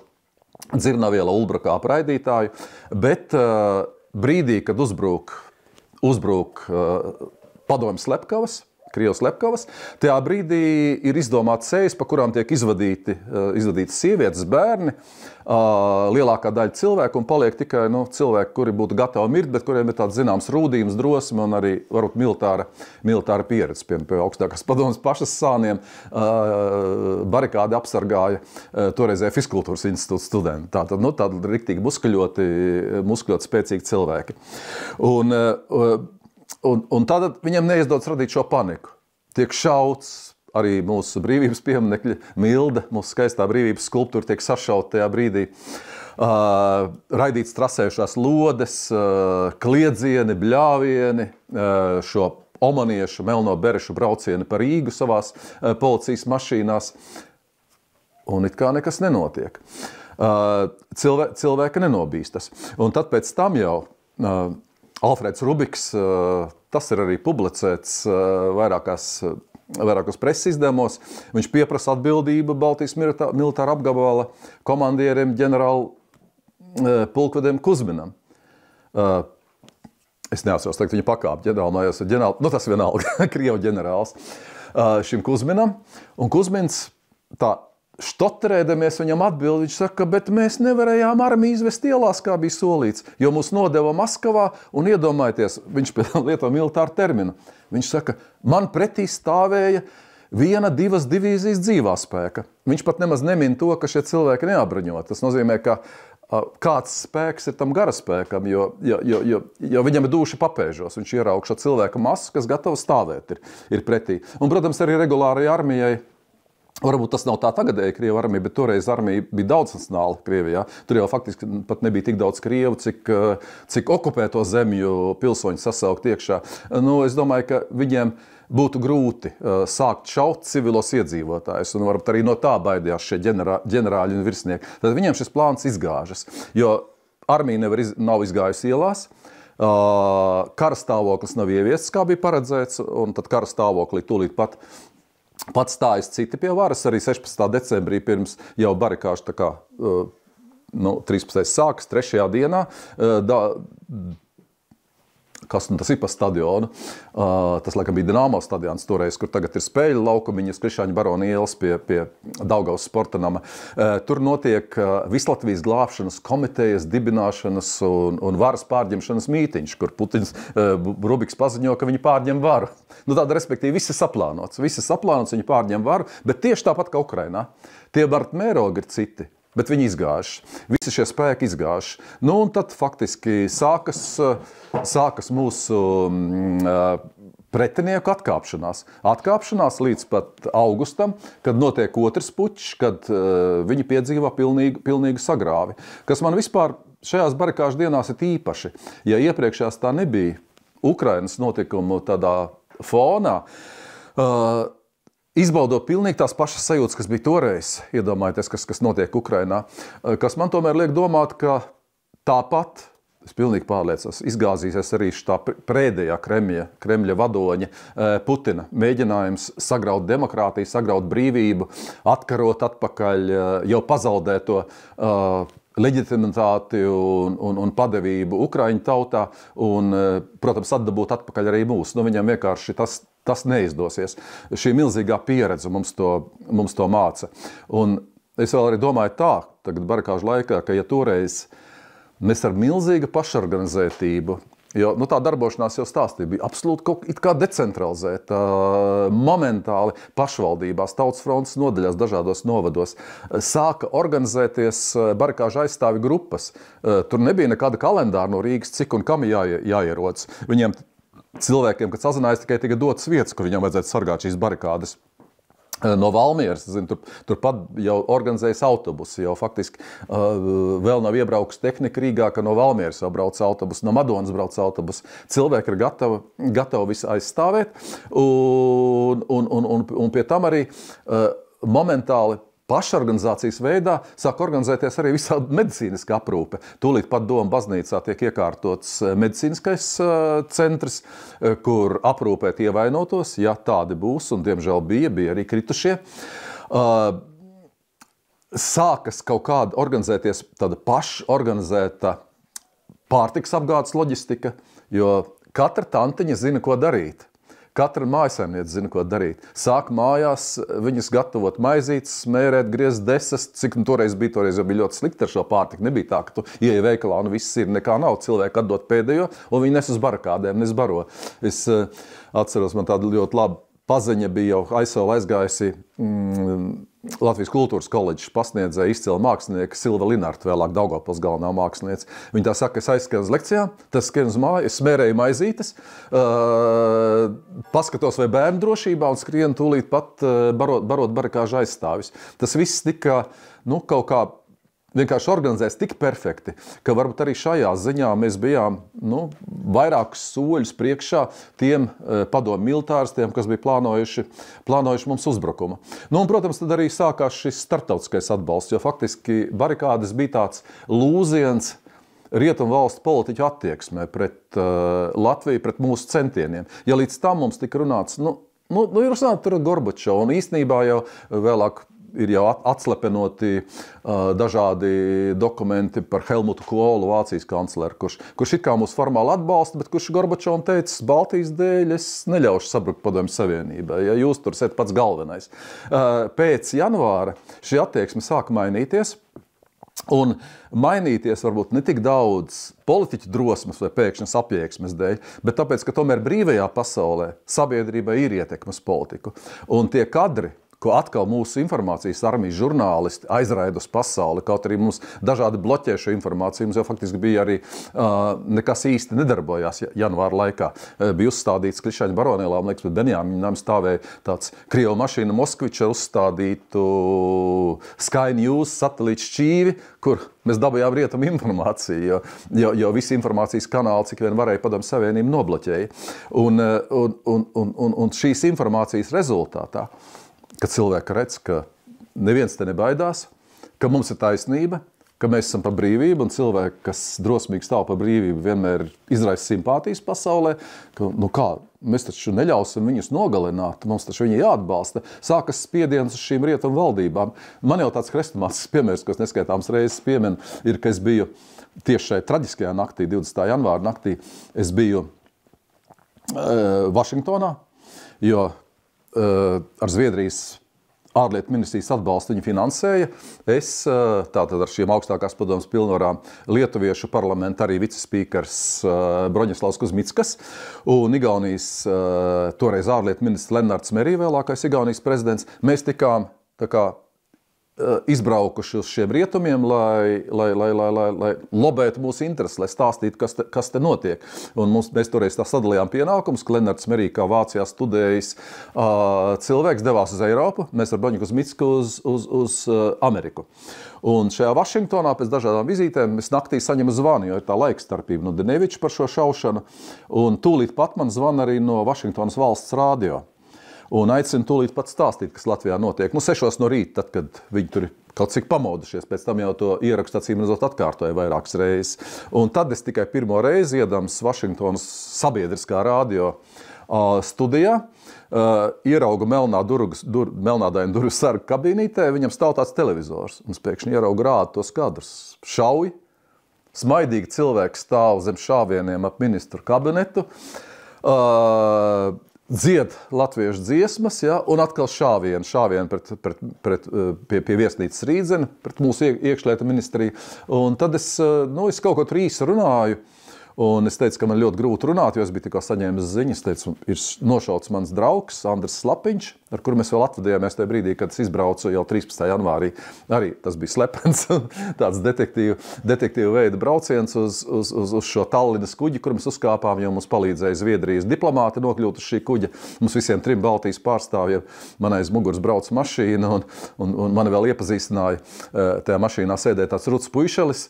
Dzirnaviela, Ulbraka apraidītāju, bet brīdī, kad uzbruk padomju slepkavas, Krievas slepkavas, tajā brīdī ir izdomāts ceļš, pa kurām tiek izvadītas sievietes, bērni, lielākā daļa cilvēku, un paliek tikai cilvēki, kuri būtu gatavi mirt, bet kuriem ir tāds zināms rūdījums, drosme un arī varbūt militāra pieredze. Pie augstākās padomes pašas sāniem barikādi apsargāja toreizēja Fiskultūras institūta studenti. Tādi riktīgi muskuļoti spēcīgi cilvēki. Un tad viņam neizdodas radīt šo paniku. Tiek šauts, arī mūsu brīvības pieminekļi, Milda, mūsu skaistā brīvības skulptūra tiek sašauta tajā brīdī. Raidīts trasējušās lodes, kliedzieni, bļāvieni, šo omaniešu, melno berešu braucieni pa Rīgu savās policijas mašīnās. Un it kā nekas nenotiek. Cilvēka nenobīstas. Un tad pēc tam jau Alfreds Rubiks, tas ir arī publicēts vairākos preses izdevumos. Viņš pieprasa atbildību Baltijas militāra apgabala komandierim ģenerāla pulkvediem Kuzminam. Es neatceros, tagad viņa pakāpa ģenerāla, tas vienalga, Krievu ģenerāls šim Kuzminam. Un Kuzmins tā štotrēdamies viņam atbild, viņš saka, bet mēs nevarējām armiju izvest ielās, kā bija solīts, jo mūs nodeva Maskavā un iedomājieties, viņš lieto militāru terminu. Viņš saka, man pretī stāvēja 1-2 divīzijas dzīvā spēka. Viņš pat nemaz nemin to, ka šie cilvēki neapbruņot. Tas nozīmē, ka kāds spēks ir tam garaspēkam, jo viņam ir duši papēžos. Viņš ieraug šo cilvēku masu, kas gatava stāvēt ir pretī. Un, protams, arī regulārajai armijai. Varbūt tas nav tā tagadēja Krievu armija, bet toreiz armija bija daudznacionāla Krievijā. Tur jau faktiski pat nebija tik daudz Krievu, cik okupēto zemju pilsoņu sasaukt iekšā. Es domāju, ka viņiem būtu grūti sākt šaut civilos iedzīvotājus, un varbūt arī no tā baidījās šie ģenerāļi un virsnieki. Tad viņiem šis plāns izgāžas, jo armija nav izgājusi ielās, kara stāvoklis nav ieviests, kā bija paredzēts, un tad kara stāvoklī tūlīt pat stājas citi pie varas, arī 16. decembrī pirms jau barikāžu 13. sākas, 3. dienā. kas tas ir pa stadionu. Tas, laikam, bija Dinamo stadions toreiz, kur tagad ir spēļu laukumiņas, Krišāņu Barona ielas pie Daugavas sporta nama. Tur notiek Vislatvijas glābšanas komitejas dibināšanas un varas pārņemšanas mītiņš, kur Putins Rubiks paziņo, ka viņi pārņem varu. Tāda, respektīvi, viss ir saplānots, viņi pārņem varu, bet tieši tāpat kā Ukrainā. Tie Bartmērogi ir citi. Bet viņi izgājuši. Visi šie spēki izgājuši. Un tad faktiski sākas mūsu pretinieku atkāpšanās. Atkāpšanās līdz pat augustam, kad notiek otrs pučs, kad viņi piedzīvo pilnīgu sagrāvi. Kas man vispār šajās barikāžu dienās ir īpaši. Ja iepriekšējās tā nebija Ukrainas notikumu tādā fonā, izbaudot pilnīgi tās pašas sajūtas, kas bija toreiz, iedomājieties, kas notiek Ukrainā, kas man tomēr liek domāt, ka tāpat, es pilnīgi pārliecos, izgāzīsies arī šitā pēdējā Kremļa vadoņa Putina mēģinājums sagraut demokrātiju, sagraut brīvību, atkarot atpakaļ jau pazaudēto leģitimitāti un padevību Ukraiņu tautā un, protams, atdabūt atpakaļ arī mūsu. Viņam vienkārši tas neizdosies. Šī milzīgā pieredze mums to māca. Un es vēl arī domāju tagad barikāžu laikā, ka ja toreiz mēs ar milzīgu pašorganizētību, jo tā darbošanās jau stāstīja, bija absolūti kaut kā decentralizēta, momentāli pašvaldībās, Tautas frontes nodaļās, dažādos novados, sāka organizēties barikāžu aizstāvi grupas. Tur nebija nekāda kalendāra no Rīgas, cik un kam jāierodas. Viņiem cilvēkiem, kad sazinājās, tikai tika dotas vietas, kur viņam vajadzētu sargāt šīs barikādes. No Valmieras, turpat jau organizējas autobusi, jau faktiski vēl nav iebraukusi tehnika Rīgā, ka no Valmieras jau brauc autobusi, no Madonas brauc autobusi. Cilvēki ir gatavi visu aizstāvēt, un pie tam arī momentāli pašorganizācijas veidā sāk organizēties arī visādi medicīniska aprūpe. Tūlīt pat Doma baznīcā tiek iekārtots medicīniskais centrs, kur aprūpēt ievainotos, ja tādi būs, un diemžēl bija arī kritušie. Sākas kaut kāda organizēties tāda pašorganizēta pārtikas apgādes loģistika, jo katra tantiņa zina, ko darīt. Katra mājasaimniece zina, ko darīt. Sāk mājās viņas gatavot maizītes, smērēt, griezt desas, cik toreiz jau bija ļoti slikti ar šo pārtiku. Nebija tā, ka tu ieej veikalā un viss ir, nekā nav. Cilvēki atdot pēdējo, un viņi nes uz barakādēm, nes baro. Es atceros, man tāda ļoti laba paziņa bija jau aizgājusi Latvijas kultūras koledžas pasniedzēja izcila mākslinieka Silva Linarta, vēlāk Daugavpils galvenā mākslinieca. Viņa tā saka, es aizskrienu uz lekcijām, tas skrienu uz māju, es smērēju maizītes, paskatos vai bērnu drošībā un skrienu tūlīt pat barot barikāžu aizstāvis. Tas viss tika, kaut kā vienkārši organizēts tik perfekti, ka varbūt arī šajā ziņā mēs bijām vairākus soļus priekšā tiem padomu militāristiem, kas bija plānojuši mums uzbrukumu. Un, protams, tad arī sākās šis starptautiskais atbalsts, jo faktiski barikādes bija tāds lūziens rietumu valstu politiķu attieksmē pret Latviju, pret mūsu centieniem. Ja līdz tam mums tika runāts, ir runāt tur Gorbačovu, un īstenībā jau vēlāk ir jau atslepenoti dažādi dokumenti par Helmutu Kohlu, Vācijas kancleru, kurš it kā mūs formāli atbalsta, bet kurš Gorbačovam teica, Baltijas dēļ es neļaušu sabrukt Padomju Savienībai, ja jūs tur esat pats galvenais. Pēc janvāra šī attieksme sāka mainīties, un mainīties varbūt ne tik daudz politiķu drosmes vai pēkšņas apjēksmes dēļ, bet tāpēc, ka tomēr brīvajā pasaulē sabiedrībai ir ietekmes politiku. Un tie kadri, ko atkal mūsu informācijas armijas žurnālisti aizraida uz pasauli, kaut arī mums dažādi bloķē šo informāciju, mums jau faktiski bija arī nekas īsti nedarbojās janvāra laikā. Bija uzstādīts Krišāņu Baronēlā, man liekas, bet Benjāmiņam stāvēja tāds Krievu mašīna Moskviča ar uzstādītu Sky News satelītu šķīvi, kur mēs dabījām rietumu informāciju, jo visi informācijas kanāli, cik vien varēja Padomju Savienību nobloķēja. Un šīs informācijas rezultātā, kad cilvēki redz, ka neviens te nebaidās, ka mums ir taisnība, ka mēs esam par brīvību, un cilvēki, kas drosmīgi stāv par brīvību, vienmēr izraisa simpātijas pasaulē, ka, mēs taču neļausim viņus nogalināt, mums taču viņi jāatbalsta. Sākas spiediens uz šīm rietumu valdībām. Man jau tāds hrestomātisks piemērs, ko es neskaitāms reizes pieminu, ir, ka es biju tieši šajā traģiskajā naktī, 20. janvāra naktī, es biju Vašingtonā, jo ar Zviedrijas ārlietu ministrijas atbalstu viņi finansēja. Es tātad ar šiem augstākās padomas pilnvarām lietuviešu parlamenta arī vicespīkers Broņislavs Kuzmickas un Igaunijas toreiz ārlietu ministrs Lennarts Merī, vēlākais Igaunijas prezidents. Mēs tikām tā kā izbraukuši uz šiem rietumiem, lai lobētu mūsu intereses, lai stāstītu, kas te notiek. Un mēs toreiz tā sadalījām pienākumus, ka Lennarts Merī, kā Vācijā studējis cilvēks, devās uz Eiropu, mēs ar Broņu Kuzmicku uz Ameriku. Un šajā Vašingtonā pēc dažādām vizītēm es naktī saņemu zvanu, jo ir tā laikstarpība no Deneviča par šo šaušanu, un tūlīt pat man zvana arī no Vašingtonas valsts rādio. Un aicinu tūlīt pat stāstīt, kas Latvijā notiek. 6 no rīta, tad, kad viņi tur kaut cik pamodušies, pēc tam jau to ierakstu acīm redzot atkārtoja vairākas reizes. Un tad es tikai pirmo reizi iedams Vašingtonas sabiedriskā radio studijā, ieraugu melnādainu durvju sargu kabīnītē, viņam stāv tāds televizors. Un es pēkšņi ieraugu rādu tos kadrus. Šauj, smaidīgi cilvēks stāv zem šāvieniem ap ministru kabinetu, dzied latviešu dziesmas, ja, un atkal šāvienu pie viesnīcas Rīdzena, pret mūsu iekšlietu ministriju. Un tad es kaut ko tur īsi runāju, un es teicu, ka man ļoti grūti runāt, jo es biju tikko saņēmis ziņas. Es teicu, ir nošauts mans draugs Andris Slapiņš, ar kuru mēs vēl atvadījāmies tajā brīdī, kad es izbraucu jau 13. janvārī. Arī tas bija slepens, tāds detektīvu veida brauciens uz šo Tallinas kuģi, kur mēs uzkāpām, jo mums palīdzēja Zviedrijas diplomāti nokļūt uz šī kuģa. Mums visiem 3 Baltijas pārstāvjiem man aiz muguras brauca mašīna, un mani vēl iepazīstināja. Tajā mašīnā sēdēja tāds Ruts Puišelis,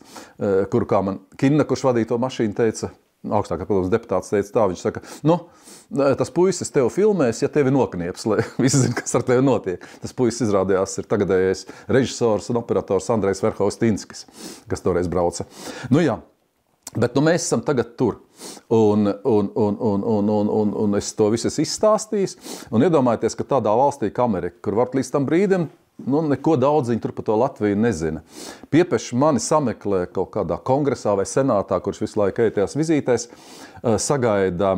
kuru kā man Kinna, kurš vadīja to mašīnu, teica, augstākā padomas deputāts teica tā, viņš saka, tas puisis tevi filmēs, ja tevi noknieps, lai visi zina, kas ar tevi notiek. Tas puisis izrādījās ir tagadējais režisors un operators Andrejs Verhaustinskis, kas toreiz brauca. Jā, bet mēs esam tagad tur. Un es to visu esmu izstāstījis. Un iedomājieties, ka tādā valstī kā Amerika, kur var līdz tam brīdim, neko daudz viņi tur par to Latviju nezina. Piepeši mani sameklē kaut kādā kongresā vai senātā, kurš visu laiku ejot vizītēs, sagaida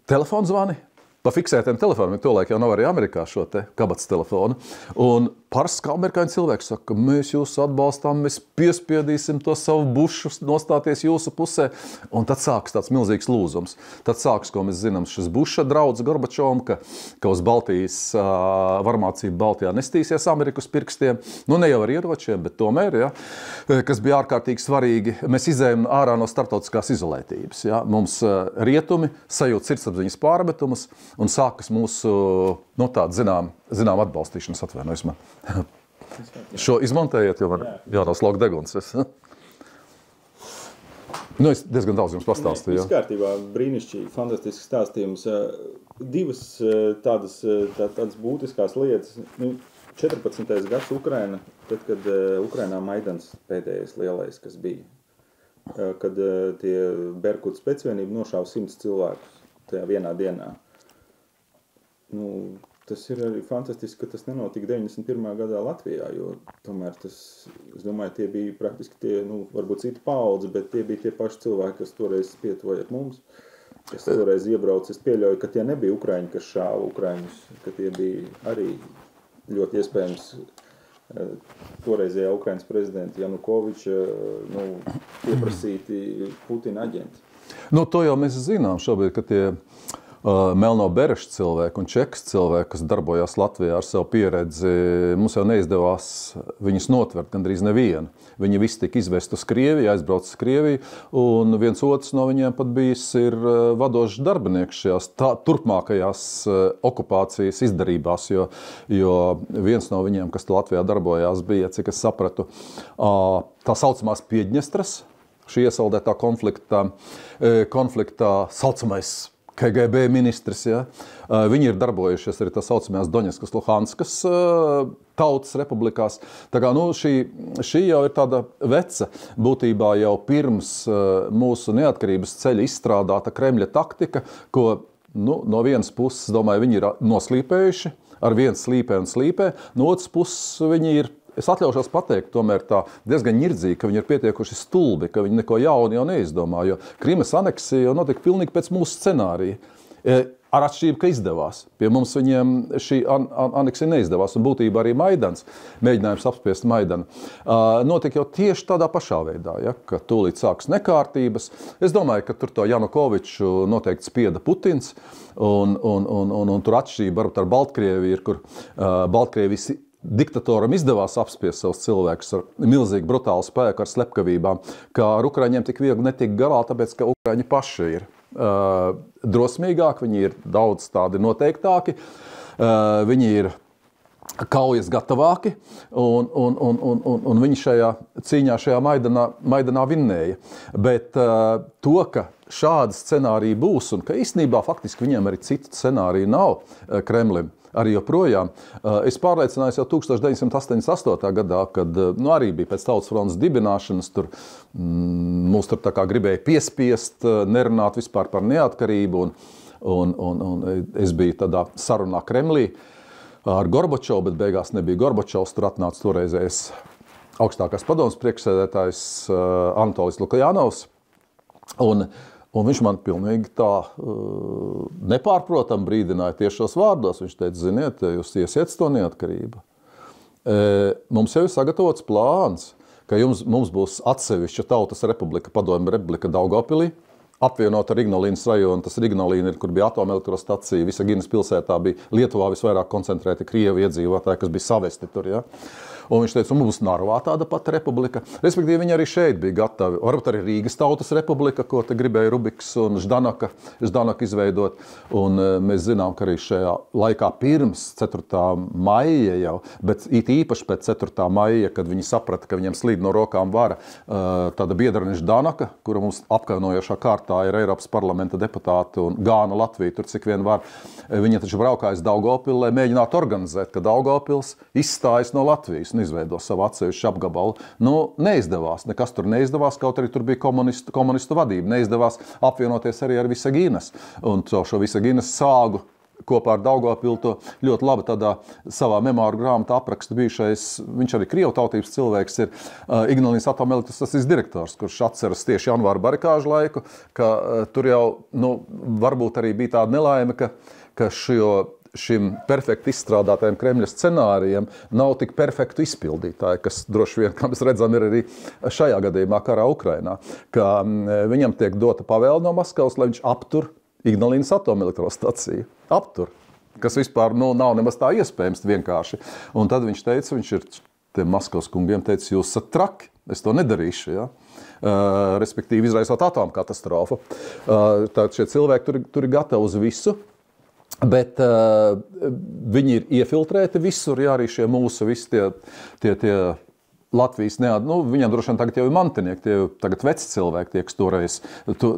telefonzvani. Pa fiksētiem telefoniem, tolaik jau nav arī Amerikā šo te kabatas telefonu. Un parasti kā amerikāņu cilvēki saka, ka mēs jūs atbalstām, mēs piespiedīsim to savu bušu nostāties jūsu pusē. Un tad sāks tāds milzīgs lūzums. Tad sāks, ko mēs zinām, šis buša draudz Gorbačovam, ka uz Baltijas varmācību Baltijā nestīsies Amerikas pirkstiem. Ne jau ar ieročiem, bet tomēr, ja, kas bija ārkārtīgi svarīgi. Mēs izējām ārā no starptautiskās izolētības. Ja. Mums rietumi sajūt sirdsapziņas pārmetumus un sākas mūsu, tāda zinām atbalstīšanas, atvainojos man. Šo izmontējiet, jo man jānoslauka deguns. Es diezgan daudz jums pastāstīju. Viss kārtībā, brīnišķīgi, fantastisks stāstījums. Divas tādas būtiskās lietas. 14. gads Ukraina, tad, kad Ukrainā Maidans pēdējais lielais, kas bija. Kad tie Berkutu specvienība nošāva 100 cilvēkus tajā vienā dienā. Tas ir arī fantastiski, ka tas nenotika 91. gadā Latvijā, jo tomēr tas, es domāju, tie bija praktiski tie, varbūt citi paudzi, bet tie bija tie paši cilvēki, kas toreiz pietuvoja mums. Es toreiz iebraucu, es pieļauju, ka tie nebija ukraiņi, kas šāva ukraiņus, ka tie bija arī ļoti iespējams toreizējā Ukrainas prezidenta Janukoviča, pieprasīti Putina aģenti. To jau mēs zinām šobrīd, ka tie melno berešu cilvēki un čekas cilvēki, kas darbojās Latvijā ar savu pieredzi, mums jau neizdevās viņus notvert gandrīz nevienu. Viņi visi tika izvest uz Krieviju, aizbrauc uz Krieviju, un viens otrs no viņiem pat bijis ir vadošs darbinieks šajās turpmākajās okupācijas izdarībās, jo viens no viņiem, kas Latvijā darbojās, bija, cik es sapratu, tā saucamās Piedņestras, šī iesaldētā konfliktā saucamais KGB ministrs, ja. Viņi ir darbojušies arī tā saucamajās Doņetskas, Luhanskas tautas republikās. Tā kā, šī jau ir tāda veca, būtībā jau pirms mūsu neatkarības ceļa izstrādāta Kremļa taktika, ko, no vienas puses, domāju, viņi ir noslīpējuši, ar viens slīpē un slīpē, no otras puses viņi ir es atļaušos pateikt, tomēr tā diezgan ņirdzīgi, ka viņi ir pietiekuši stulbi, ka viņi neko jaunu jau neizdomā, jo Krimas aneksija jau notika pilnīgi pēc mūsu scenārija. Ar atšķirību, ka izdevās. Pie mums viņiem šī aneksija neizdevās, un būtībā arī Maidans, mēģinājums apspiest Maidanu, notika jau tieši tādā pašā veidā, ja, ka tūlīt sāks nekārtības. Es domāju, ka tur to Janukoviču noteikti spieda Putins, un tur atšķirība varbūt ar Baltkrieviju ir, kur Baltkrievijas diktatoram izdevās apspiest savus cilvēkus ar milzīgu brutālu spēku, ar slepkavībām, kā ar Ukraiņiem tik viegli netika galā, tāpēc, ka Ukraiņi paši ir drosmīgāki, viņi ir daudz tādi noteiktāki, viņi ir kaujas gatavāki, un viņi šajā cīņā, šajā Maidanā vinnēja. Bet to, ka šādi scenāriji būs, un ka īstenībā faktiski viņiem arī citu scenāriju nav Kremlim, arī joprojām. Es pārliecinājos jau 1988. gadā, kad arī bija pēc Tautas frontes dibināšanas, mūs tur tā kā gribēja piespiest, nerunāt vispār par neatkarību, un es biju tādā sarunā Kremlī ar Gorbačovu, bet beigās nebija Gorbačovs, tur atnāca toreizējais augstākās padomes priekšsēdētājs Anatolijs Lukjanovs, un viņš man pilnīgi tā nepārprotam brīdināja tieši šos vārdos. Viņš teica, ziniet, jūs iesiet to neatkarību. Mums jau ir sagatavots plāns, ka mums būs atsevišķa Tautas republika, Padomju republika Daugavpilī, apvienot ar Ignalīnas rajonu. Tas Ignalīna ir, kur bija atomelektrostacija. Visaginas pilsētā bija Lietuvā visvairāk koncentrēti Krievu iedzīvotāji, kas bija savesti tur. Ja? Un viņš teica, mums būs Narvā tāda pati republika. Respektīvi, viņi arī šeit bija gatavi. Varbūt arī Rīgas Tautas republika, ko te gribēja Rubiks un Ždanaka izveidot. Un mēs zinām, ka arī šajā laikā pirms 4. maija jau, bet it īpaši pēc 4. maija, kad viņi saprata, ka viņiem slīd no rokām vara, tāda biedrene Ždanaka, kura mums apkaunojošā kārtā ir Eiropas parlamenta deputāti un gāna Latviju, tur cik vien var. Viņa taču braukājas Daugavpili, lai mēģinātu organizēt, ka Daugavpils izstājas no Latvijas un izveido savu atsevišķu apgabalu. Neizdevās, nekas tur neizdevās, kaut arī tur bija komunistu vadība. Neizdevās apvienoties arī ar Visaginas. Un šo Visaginas sāgu kopā ar Daugavpilu to ļoti labi tādā savā memāru grāmatā apraksta bijušais, viņš arī Krievu tautības cilvēks, ir Ignalīnas atomelektrostacijas direktors, kurš atceras tieši janvāra barikāžu laiku, ka tur jau, varbūt arī bija tāda nelaime, ka šim perfekti izstrādātajiem Kremļa scenārijiem nav tik perfektu izpildītāji, kas droši vien, kā mēs redzam, ir arī šajā gadījumā karā Ukrainā, ka viņam tiek dota pavēle no Maskavas, lai viņš aptur Ignalīnas atomelektrostaciju. Aptur, kas vispār nav nemaz tā iespējams vienkārši. Un tad viņš teica, viņš ir tiem Maskavas kungiem teica, jūs esat traki, es to nedarīšu, ja? Respektīvi izraisot atomkatastrofu. Tātad šie cilvēki tur ir gatavi uz visu. Bet viņi ir iefiltrēti visur, jā, arī šie mūsu visi tie Latvijas viņam droši vien tagad jau ir mantinieki, tie tagad veci cilvēki, tie, kas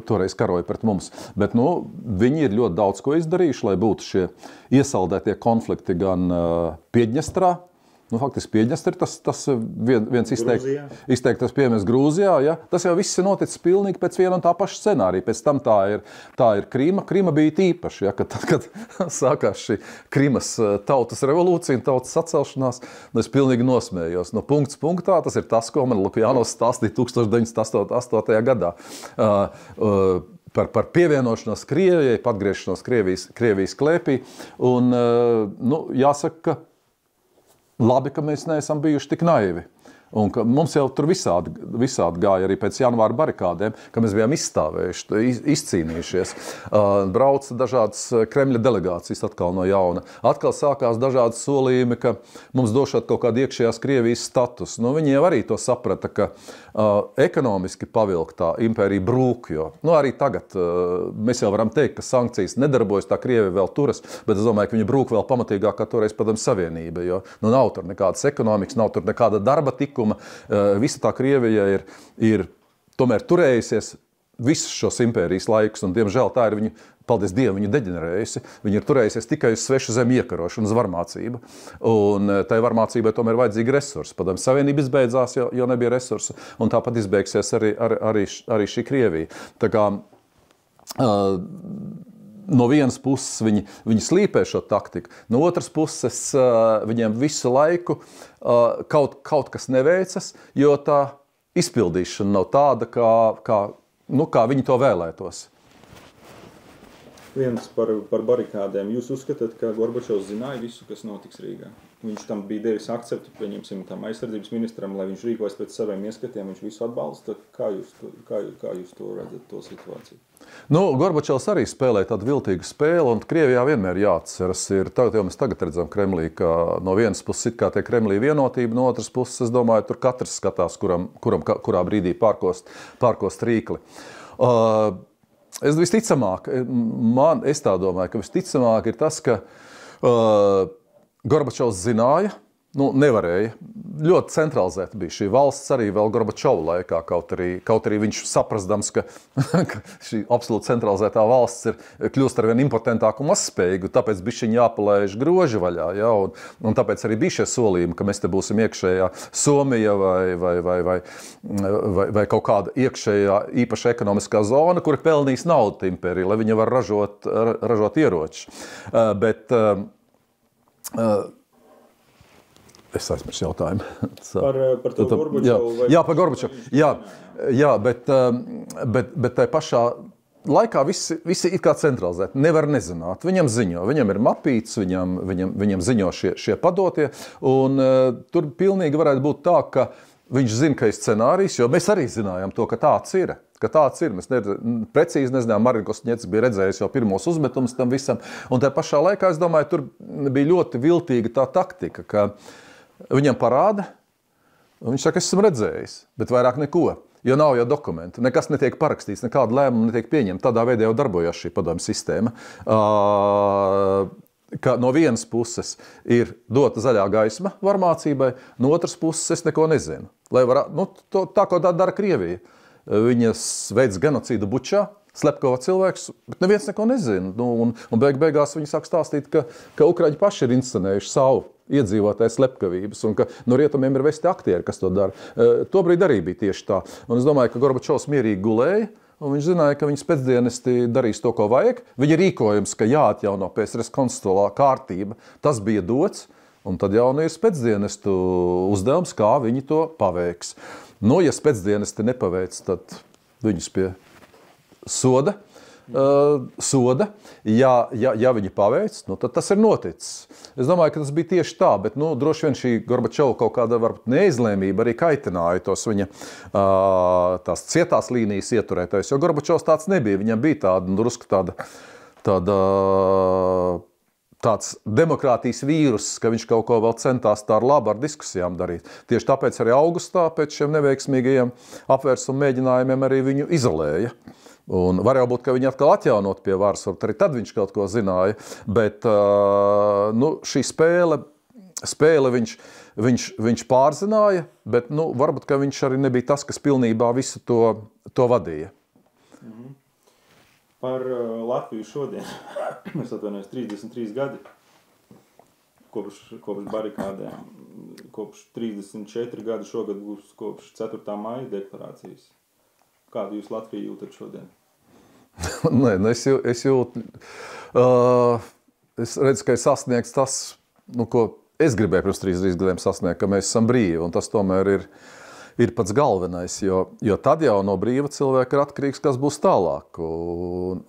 toreiz karoja pret mums. Bet viņi ir ļoti daudz ko izdarījuši, lai būtu šie iesaldētie konflikti gan Piedņestrā. Faktiski Piedņestra ir tas viens izteiktas piemērs Grūzijā. Ja? Tas jau viss ir noticis pilnīgi pēc viena un tā paša scenārija. Pēc tam tā ir Krima. Krima bija tīpaši, ja? Kad sākās šī Krimas tautas revolūcija un tautas sacelšanās, es pilnīgi nosmējos. No punkts punktā tas ir tas, ko man Lukjanovs stāstīja 1988. gadā. Par pievienošanos Krievijai, atgriešanos Krievijas klēpī. Un jāsaka, ka labi, ka mēs neesam bijuši tik naivi. Un ka mums jau tur visādi gāja arī pēc janvāra barikādēm, ka mēs bijām izstāvējuši, izcīnījušies. Brauca dažādas Kremļa delegācijas atkal no jauna. Atkal sākās dažādi solījumi, ka mums došot kaut kādu iekšējās Krievijas status. Viņi jau arī to saprata, ka ekonomiski pavilktā impērija brūk, jo arī tagad mēs jau varam teikt, ka sankcijas nedarbojas, tā Krievija vēl turas, bet es domāju, ka viņa brūk vēl pamatīgāk kā toreiz Padomju Savienība, jo nav tur nekādas ekonomikas, nav tur nekāda darba tikuma. Visa tā Krievija ir tomēr turējusies visus šos impērijas laikus, un diemžēl tā ir paldies Dievam, viņa deģenerējusi. Viņa ir turējusies tikai uz svešu zemi iekarošanu, uz varmācību. Un tai varmācībai tomēr vajadzīgi resursi. Padomju Savienība izbeidzās, jo nebija resursu, un tāpat izbeigsies arī šī Krievija. Tā kā no vienas puses viņi slīpē šo taktiku, no otras puses viņiem visu laiku kaut kas neveicas, jo tā izpildīšana nav tāda, kā viņi to vēlētos. Viens par barikādēm. Jūs uzskatāt, ka Gorbačovs zināja visu, kas notiks Rīgā? Viņš tam bija devis akceptu, pieņemsim, tam aizsardzības ministram, lai viņš rīkojas pēc saviem ieskatiem, viņš visu atbalsta. Kā jūs to redzat, to situāciju? Gorbačovs arī spēlēja tādu viltīgu spēli, un Krievijā vienmēr jāatceras. Mēs tagad redzam Kremlī, ka no vienas puses it kā tie Kremlī vienotība, no otras puses, es domāju, tur katrs skatās, kurā brīdī pārkost rīkli. Es tā domāju, ka visticamāk ir tas, ka Gorbačovs zināja, nevarēja. Ļoti centralizēta bija šī valsts arī vēl Gorbačova laikā, kaut arī viņš saprastams, ka šī absolūti centralizētā valsts kļūst arvien impotentāka un mazspējīga, tāpēc bišķiņ jāpalaiž groži vaļā, ja, un tāpēc arī bija šie solījumi, ka mēs te būsim iekšējā Somija vai kaut kāda iekšējā īpaša ekonomiskā zona, kura pelnīs naudu impēriju, lai viņa var ražot ieroči. Es aizmirsu jautājumu. Par to Gorbačovu? Jā, par Gorbačovu. Jā, bet tai pašā laikā visi ir kā centralizēti. Nevar nezināt. Viņam ziņo. Viņam ir mapīts, viņam ziņo šie padotie. Un tur pilnīgi varētu būt tā, ka viņš zina, ka ir scenārijs, jo mēs arī zinājām to, ka tāds ir. Mēs precīzi nezinām, Marina Kostņets bija redzējis jau pirmos uzmetumus tam visam. Un tai pašā laikā, es domāju, tur bija ļoti viltīga tā taktika, ka viņam parāda, un viņš saka, es esmu redzējis, bet vairāk neko, jo nav jau dokumentu, nekas netiek parakstīts, nekāda lēmuma netiek pieņemta, tādā veidā jau darbojās šī padomju sistēma. Ka no vienas puses ir dota zaļā gaisma varmācībai, no otras puses es neko nezinu. Tā, ko dara Krievija. Viņas veids genocīdu Bučā, slepkavo cilvēkus, bet neviens neko nezina. Un beigās viņi sāk stāstīt, ka Ukraiņi paši ir inscenējuši savu iedzīvotāju slepkavības un ka no rietumiem ir vesti aktieri, kas to dara. Tobrīd arī bija tieši tā. Un es domāju, ka Gorbačovs mierīgi gulēja, un viņš zināja, ka viņas pēcdienesti darīs to, ko vajag. Viņa rīkojums, ka jāatjauno PSRS konstitucionālā kārtība, tas bija dots, un tad jau ir pēcdienestu uzdevums, kā viņi to paveiks. Ja pēcdienesti nepaveic, tad viņus pie soda. Ja viņi paveic, tad tas ir noticis. Es domāju, ka tas bija tieši tā, bet droši vien šī Gorbačova kaut kāda varbūt neizlēmība arī kaitināja tos viņa tās cietās līnijas ieturētājs, jo Gorbačovs tāds nebija. Viņam bija tāds demokrātijas vīrus, ka viņš kaut ko vēl centās tā ar labu ar diskusijām darīt. Tieši tāpēc arī augustā pēc šiem neveiksmīgajiem apvērsuma mēģinājumiem arī viņu izolēja. Un var jau būt, ka viņi atkal atjaunot pie varas, varbūt arī tad viņš kaut ko zināja, bet šī spēle viņš pārzināja, bet varbūt, ka viņš arī nebija tas, kas pilnībā visu to vadīja. Par Latviju šodien. Es atvainojos 33 gadi kopš barikādēm, kopš 34 gadi šogad būs kopš 4. maija deklarācijas. Kādu jūs Latviju jūtat šodien? Es jūtu, es redzu, ka ir sasniegts tas, ko es gribēju pirms 33 gadiem sasniegt, ka mēs esam brīvi, un tas tomēr ir pats galvenais, jo tad jau no brīva cilvēka ir atkarīgs, kas būs tālāk. Un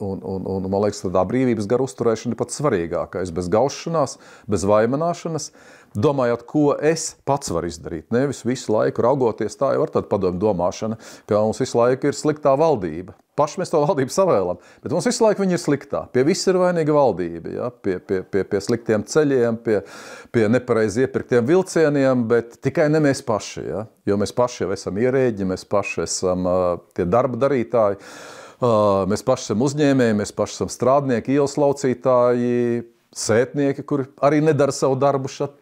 man liekas, tā brīvības gara uzturēšana ir pats svarīgākais. Bez gaušanās, bez vaimanāšanas, domājot, ko es pats varu izdarīt. Nevis visu laiku raugoties, tā jau var tāda padomju domāšana, ka mums visu laiku ir sliktā valdība. Paši mēs to valdību savēlam, bet mums visu laiku viņi ir sliktā. Pie viss ir vainīga valdība, ja? Pie sliktiem ceļiem, pie nepareizi iepirktiem vilcieniem, bet tikai ne mēs paši. Ja? Jo mēs paši jau esam ierēģi, mēs paši esam tie darba darītāji, mēs paši esam uzņēmēji, mēs paši esam strādnieki, ielas laucītāji, sētnieki, kuri arī nedara savu darbu šat.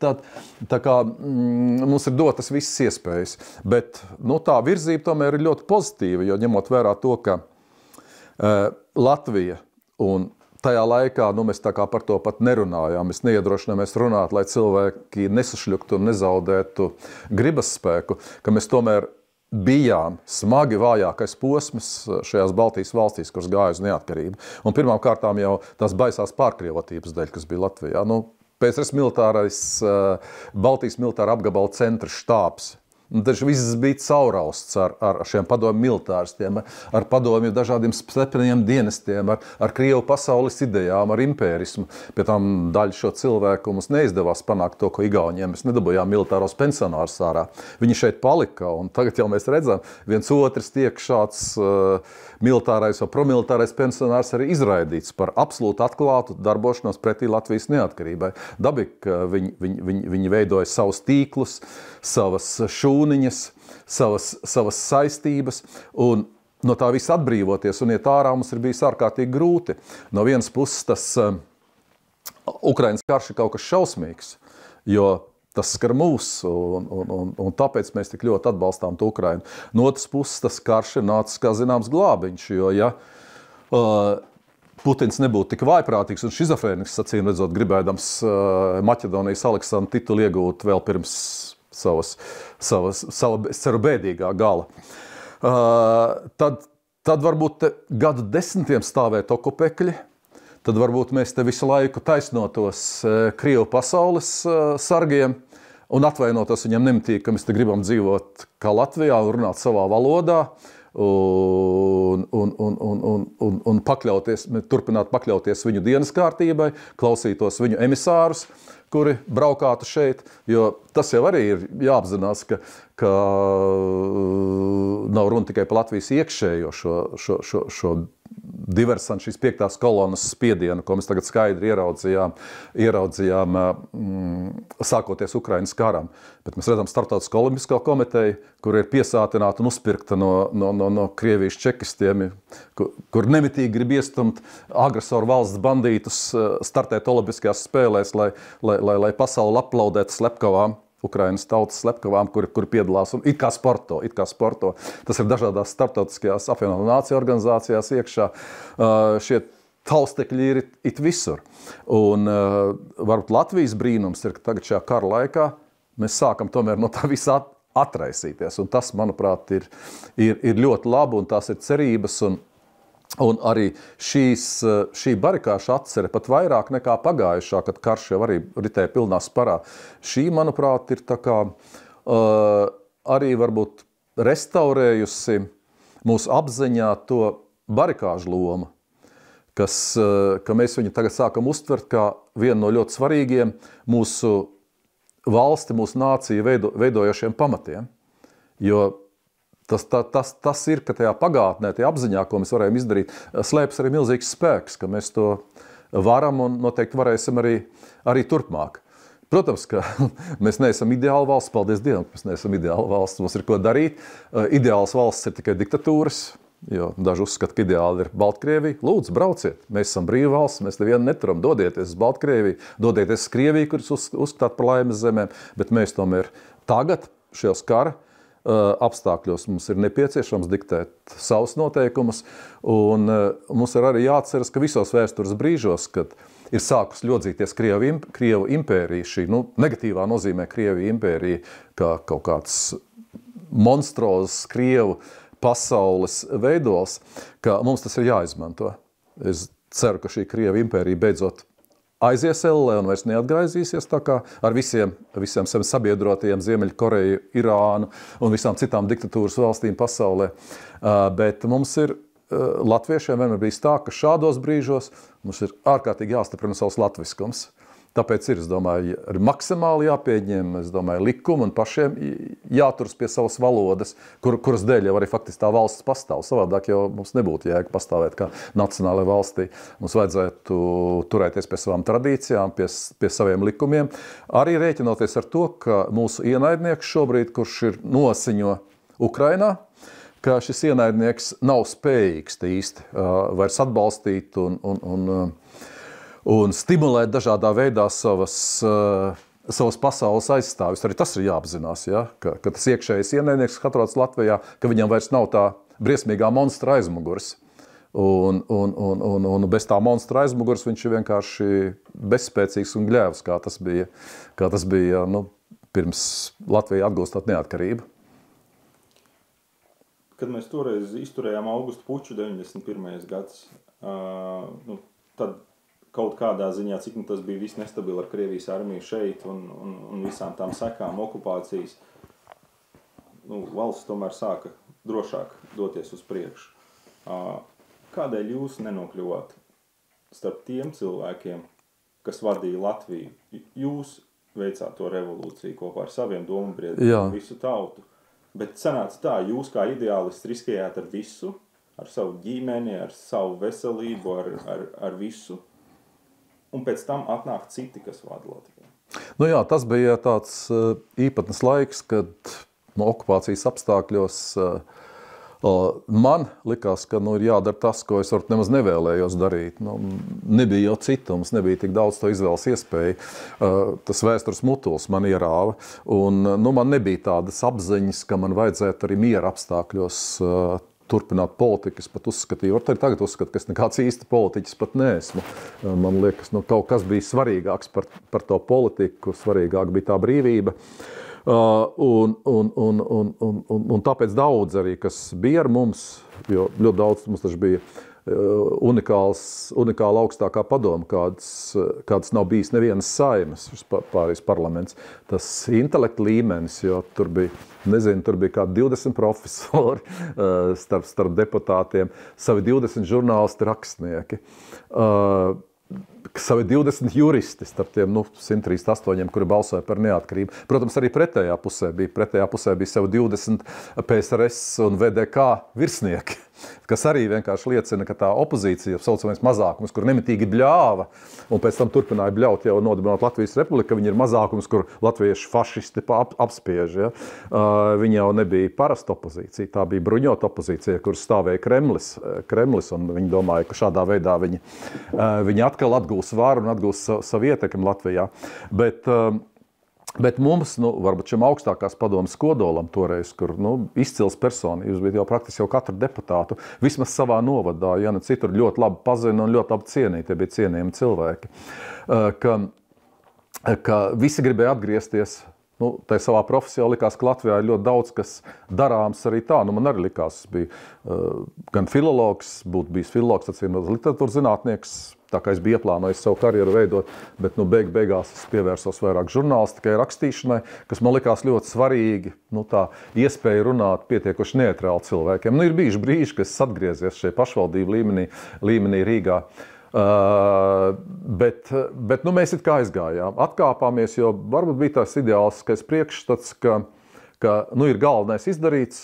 Tā kā mums ir dotas visas iespējas. Bet tā virzība tomēr ir ļoti pozitīva, jo ņemot vērā to, ka Latvija un tajā laikā mēs tā kā par to pat nerunājām. Mēs neiedrošināmies runāt, lai cilvēki nesašļuktu un nezaudētu gribas spēku, ka mēs tomēr bijām smagi vājākais posms šajās Baltijas valstīs, kuras gāja uz neatkarību. Un pirmām kārtām jau tās baisās pārkrievotības dēļ, kas bija Latvijā. PSRS militārais, Baltijas militāra apgabala centra štābs. Taču viss bija caurausts ar šiem padomju militāristiem, ar padomju dažādiem slepeniem dienestiem, ar Krievu pasaules idejām, ar impērismu. Pie tam daļa šo cilvēku mums neizdevās panākt to, ko Igauniem. Mēs nedabūjām militāros pensionārus ārā. Viņi šeit palika, un tagad jau mēs redzam, viens otrs tiek šāds militārais vai promilitārais pensionārs arī izraidīts par absolūti atklātu darbošanos pretī Latvijas neatkarībai. Dabīgi viņi veidoja savus tīklus, savas šūniņas, savas saistības, un no tā viss atbrīvoties un iet ārā mums ir bijis ārkārtīgi grūti. No vienas puses tas Ukrainas karš ir kaut kas šausmīgs, jo tas skar mūs, un tāpēc mēs tik ļoti atbalstām to Ukrainu. No otras puses tas karš ir nācis, kā zināms, glābiņš, jo ja Putins nebūtu tik vājprātīgs un šizofrēnisks, acīm redzot, gribēdams Maķedonijas Aleksandra titulu iegūt vēl pirms sava, es ceru, bēdīgā gala. Tad varbūt gadu desmitiem stāvēt okupekļi, tad varbūt mēs te visu laiku taisnotos Krievu pasaules sargiem un atvainotos viņam nemitīgi, ka mēs te gribam dzīvot kā Latvijā un runāt savā valodā un turpināt pakļauties viņu dienas kārtībai, klausītos viņu emisārus, kuri braukātu šeit, jo tas jau arī ir jāapzinās, ka nav runa tikai par Latvijas iekšējo šo diversantu, šīs 5. kolonas spiedienu, ko mēs tagad skaidri ieraudzījām sākoties Ukrainas karam. Bet mēs redzam Startautisko olimpisko komiteju, kur ir piesātināta un uzpirkta no Krievijas čekistiem, kur nemitīgi grib iestumt agresoru valsts bandītus startēt olimpiskajās spēlēs, lai pasauli aplaudētu slepkavām. Ukrainas tautas slepkavām, kuri piedalās un it kā sporto. Tas ir dažādās starptautiskajās apvienoto nāciju organizācijās iekšā. Šie taustekļi ir it visur. Un varbūt Latvijas brīnums ir, ka tagad šajā kara laikā mēs sākam tomēr no tā visā atraisīties. Un tas, manuprāt, ir ļoti labi un tās ir cerības un arī šī barikāša atcere pat vairāk nekā pagājušā, kad karš jau arī ritēja pilnā sparā. Šī, manuprāt, ir tā kā arī varbūt restaurējusi mūsu apziņā to barikāžu lomu, ka mēs viņu tagad sākam uztvert kā vienu no ļoti svarīgiem mūsu valsti, mūsu nāciju veidojošiem pamatiem. Jo tas ir, ka tajā pagātnē, tajā apziņā, ko mēs varējām izdarīt, slēpjas arī milzīgs spēks, ka mēs to varam un noteikti varēsim arī turpmāk. Protams, ka mēs neesam ideāla valsts, paldies Dievam, ka mēs neesam ideāla valsts, mums ir ko darīt. Ideāls valsts ir tikai diktatūras, jo daži uzskata, ka ideāli ir Baltkrievija. Lūdzu, brauciet, mēs esam brīva valsts, mēs nevienu neturam, dodieties uz Baltkrieviju, dodieties uz Krieviju, kuras uzskatāt par laimes zemēm, bet mēs tomēr tagad šajos kara apstākļos mums ir nepieciešams diktēt savus noteikumus, un mums ir arī jāatceras, ka visos vēstures brīžos, kad ir sākus ļodzīties Krievu impērija, šī negatīvā nozīmē Krievu impērija, kā kaut kāds monstrozs Krievu pasaules veidols, ka mums tas ir jāizmanto. Es ceru, ka šī Krievu impērija beidzot aizies ellē un vairs neatgriezīsies tā kā ar visiem saviem sabiedrotajiem Ziemeļkoreju, Irānu un visām citām diktatūras valstīm pasaulē. Bet mums ir, latviešiem vienmēr bijis tā, ka šādos brīžos mums ir ārkārtīgi jāstiprina savs latviskums. Tāpēc ir, es domāju, arī maksimāli jāpieņem, es domāju, likumi un pašiem jāturas pie savas valodas, kuras dēļ jau arī faktiski tā valsts pastāv. Savādāk jau mums nebūtu jēga pastāvēt kā nacionālajai valstī. Mums vajadzētu turēties pie savām tradīcijām, pie saviem likumiem. Arī rēķinoties ar to, ka mūsu ienaidnieks šobrīd, kurš ir nosiņo Ukrainā, ka šis ienaidnieks nav spējīgs īsti vairs atbalstīt un stimulēt dažādā veidā savas pasaules aizstāvis. Arī tas ir jāapzinās, ja? ka tas iekšējais ienaidnieks, kas atrodas Latvijā, ka viņam vairs nav tā briesmīgā monstra aizmugurs. Un bez tā monstra aizmugurs viņš ir vienkārši bezspēcīgs un gļēvs, kā tas bija pirms Latvija atgūstot neatkarību. kad mēs toreiz izturējām augustu puču 91. gads, tad kaut kādā ziņā, cik tas bija viss nestabili ar Krievijas armiju šeit un visām tām sekām okupācijas, valsts tomēr sāka drošāk doties uz priekšu. Kādēļ jūs nenokļuvāt starp tiem cilvēkiem, kas vadīja Latviju? Jūs veicāt to revolūciju kopā ar saviem domabiedriem, visu tautu. Bet sanāca tā, jūs kā ideālists riskējāt ar visu, ar savu ģimeni, ar savu veselību, ar visu. Un pēc tam atnāk citi, kas vada Latviju. Tas bija tāds īpatnes laiks, kad okupācijas apstākļos man likās, ka ir jādara tas, ko es nemaz nevēlējos darīt. Nebija jau citu, mums nebija tik daudz to izvēles iespēju. Tas vēstures mutuls man ierāva. Un man nebija tādas apziņas, ka man vajadzētu arī miera apstākļos turpināt politiku. Es pat uzskatīju, tagad uzskatu, ka es nekāds īsti politiķis pat neesmu. Man liekas, kaut kas bija svarīgāks par to politiku, svarīgāk bija tā brīvība. Un tāpēc daudz arī, kas bija ar mums, jo ļoti daudz mums taču bija unikāla augstākā padoma, kādas nav bijis nevienas saimes, pārējais parlaments. Tas intelekta līmenis, jo tur bija kādi 20 profesori starp deputātiem, savi 20 žurnālisti rakstnieki, savi 20 juristi starp tiem 138, kuri balsoja par neatkarību. Protams, arī pretējā pusē bija savi 20 PSRS un VDK virsnieki, kas arī vienkārši liecina, ka tā opozīcija, saucamais mazākums, kur nemitīgi bļāva, un pēc tam turpināja bļaut jau nodibināt Latvijas Republiku, ka viņi ir mazākums, kur latviešu fašisti apspiež. Ja? Viņi jau nebija parasta opozīcija, tā bija bruņota opozīcija, kur stāvēja Kremlis, un viņi domāja, ka šādā veidā viņi atkal atgūs varu un atgūs savu ietekmi Latvijā. Bet mums, varbūt šim augstākās padomas kodolam toreiz, kur izcils personības bija jau praktiski katru deputātu, vismaz savā novadā, ja ne citur ļoti labi pazina un ļoti labi cienīja, tie bija cienījami cilvēki, ka visi gribēja atgriezties. Tā savā profesijā likās, ka Latvijā ir ļoti daudz, kas darāms arī tā. Man arī likās, es biju gan filologs, būtu bijis filologs, literatūras zinātnieks, tā kā es biju ieplānojis savu karjeru veidot, bet beigās es pievērsos vairāk žurnālistikai, rakstīšanai, kas man likās ļoti svarīgi, tā iespēja runāt pietiekoši neitrāli cilvēkiem. Ir bijuši brīži, kad es atgriezies šeit pašvaldību līmenī Rīgā. Bet mēs it kā aizgājām, atkāpāmies, jo varbūt bija tās ideāliskais priekšstats, ka ir galvenais izdarīts,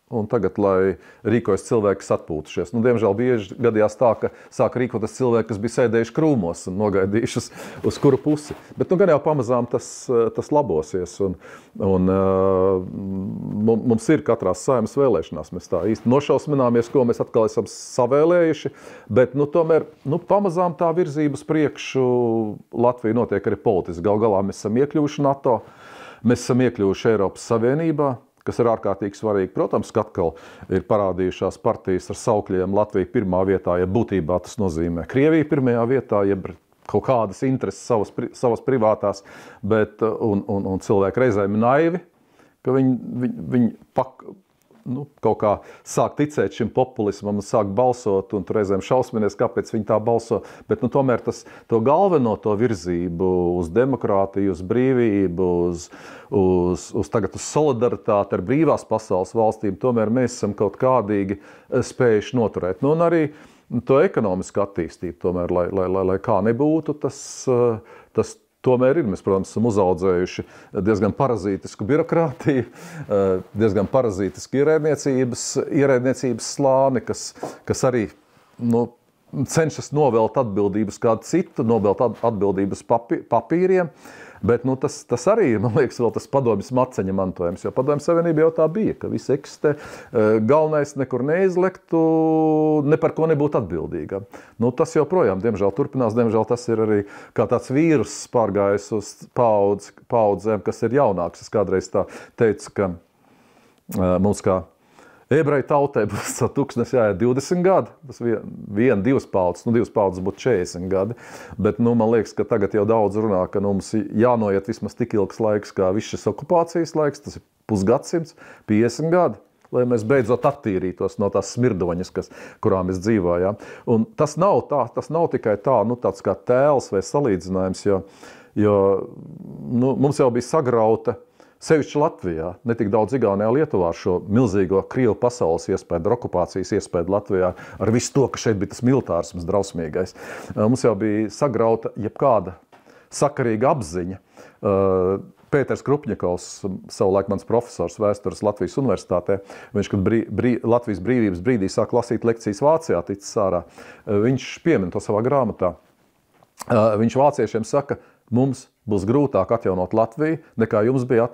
un tagad, lai rīkojas cilvēki, kas atpūtušies. Diemžēl bieži gadījās tā, ka sāka rīkoties cilvēki, kas bija sēdējuši krūmos un nogaidījuši uz kuru pusi. Bet gan jau pamazām tas labosies. Un mums ir katrās saeimas vēlēšanās. Mēs tā īsti nošausmināmies, ko mēs atkal esam savēlējuši. Bet tomēr pamazām tā virzība uz priekšu Latvija notiek arī politiski. Galu galā mēs esam iekļuvuši NATO, mēs esam iekļuvuši Eiropas Savienībā, kas ir ārkārtīgi svarīgi. Protams, ka atkal ir parādījušās partijas ar saukļiem Latvija pirmā vietā, ja būtībā tas nozīmē Krievija pirmajā vietā, ja kaut kādas intereses savas privātās, bet, un cilvēki reizēm naivi, ka viņi kaut kā sāk ticēt šim populismam un sāk balsot, un reizēm šausminies, kāpēc viņi tā balso. Bet tomēr to galveno to virzību uz demokrātiju, uz brīvību, uz solidaritāti ar brīvās pasaules valstīm, tomēr mēs esam kaut kādīgi spējuši noturēt. Un arī to ekonomisku attīstību, tomēr, lai kā nebūtu, tas tomēr ir. Mēs, protams, esam uzaudzējuši diezgan parazītisku birokrātiju, diezgan parazītisku ierēdniecības slāni, kas arī cenšas novelt atbildības kādu citu, novelt atbildības papīriem. Bet tas arī, man liekas, vēl tas padomjas maceņa mantojums, jo padomjas savienība jau tā bija, ka viss eksistē, galvenais nekur neizlektu, ne par ko nebūtu atbildīgam. Tas joprojām, diemžēl, turpinās, diemžēl tas ir arī kā tāds vīrus pārgājis uz paudzēm, kas ir jaunāks. Es kādreiz tā teicu, ka mums kā ebreju tautai būs tūkstnes jāiet 20 gadi, tas divas paudzes būtu 40 gadi, bet man liekas, ka tagad jau daudz runā, ka mums jānoiet vismaz tik ilgs laiks, kā viss šis okupācijas laiks, tas ir pusgadsimts, 50 gadi. lai mēs beidzot attīrītos no tās smirdoņas, kurā mēs dzīvojām. Un tas nav tikai tā, tāds kā tēls vai salīdzinājums, jo mums jau bija sagrauta, sevišķi Latvijā, ne tik daudz Igaunijā, Lietuvā ar šo milzīgo Krievu pasaules iespēju, okupācijas iespēju Latvijā, ar visu to, ka šeit bija tas militārisms drausmīgais. Mums jau bija sagrauta jebkāda sakarīga apziņa. Pēters Krupņikovs, savulaik mans profesors vēstures Latvijas universitātē, viņš, kad Latvijas brīvības brīdī sāk lasīt lekcijas Vācijā, ticis ārā, viņš piemin to savā grāmatā. Viņš vāciešiem saka, mums būs grūtāk atjaunot Latviju, nekā jums bija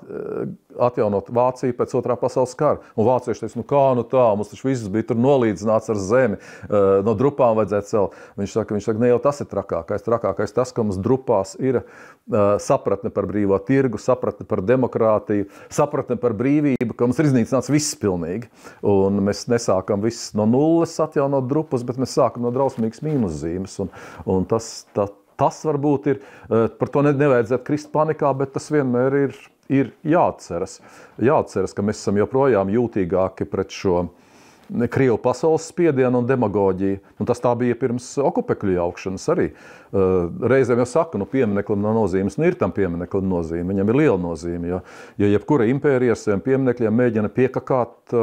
atjaunot Vāciju pēc otrā pasaules kara. Un vācieši teica, kā tā, mums taču viss bija tur nolīdzināts ar zemi, no drupām vajadzētu celt. Viņš saka, ne jau tas ir trakākais. Trakākais tas, ka mums drupās ir sapratne par brīvo tirgu, sapratne par demokrātiju, sapratne par brīvību, ka mums ir iznīcināts viss pilnīgi. Un mēs nesākam viss no nulles atjaunot drupas, bet mēs sākam no drausmīgas mīnuszīmes. Un tas varbūt ir, par to nevajadzētu krist panikā, bet tas vienmēr ir jāatceras. Jāatceras, ka mēs esam joprojām jūtīgāki pret šo Krievu pasaules spiedienu un demagoģiju. Un tas tā bija pirms okupekļu jaukšanas arī. Reizēm jau saka, piemineklim nav nozīmes. Ir tam piemineklim nozīme, viņam ir liela nozīme, jo jebkura impērija ar saviem pieminekļiem mēģina piekakāt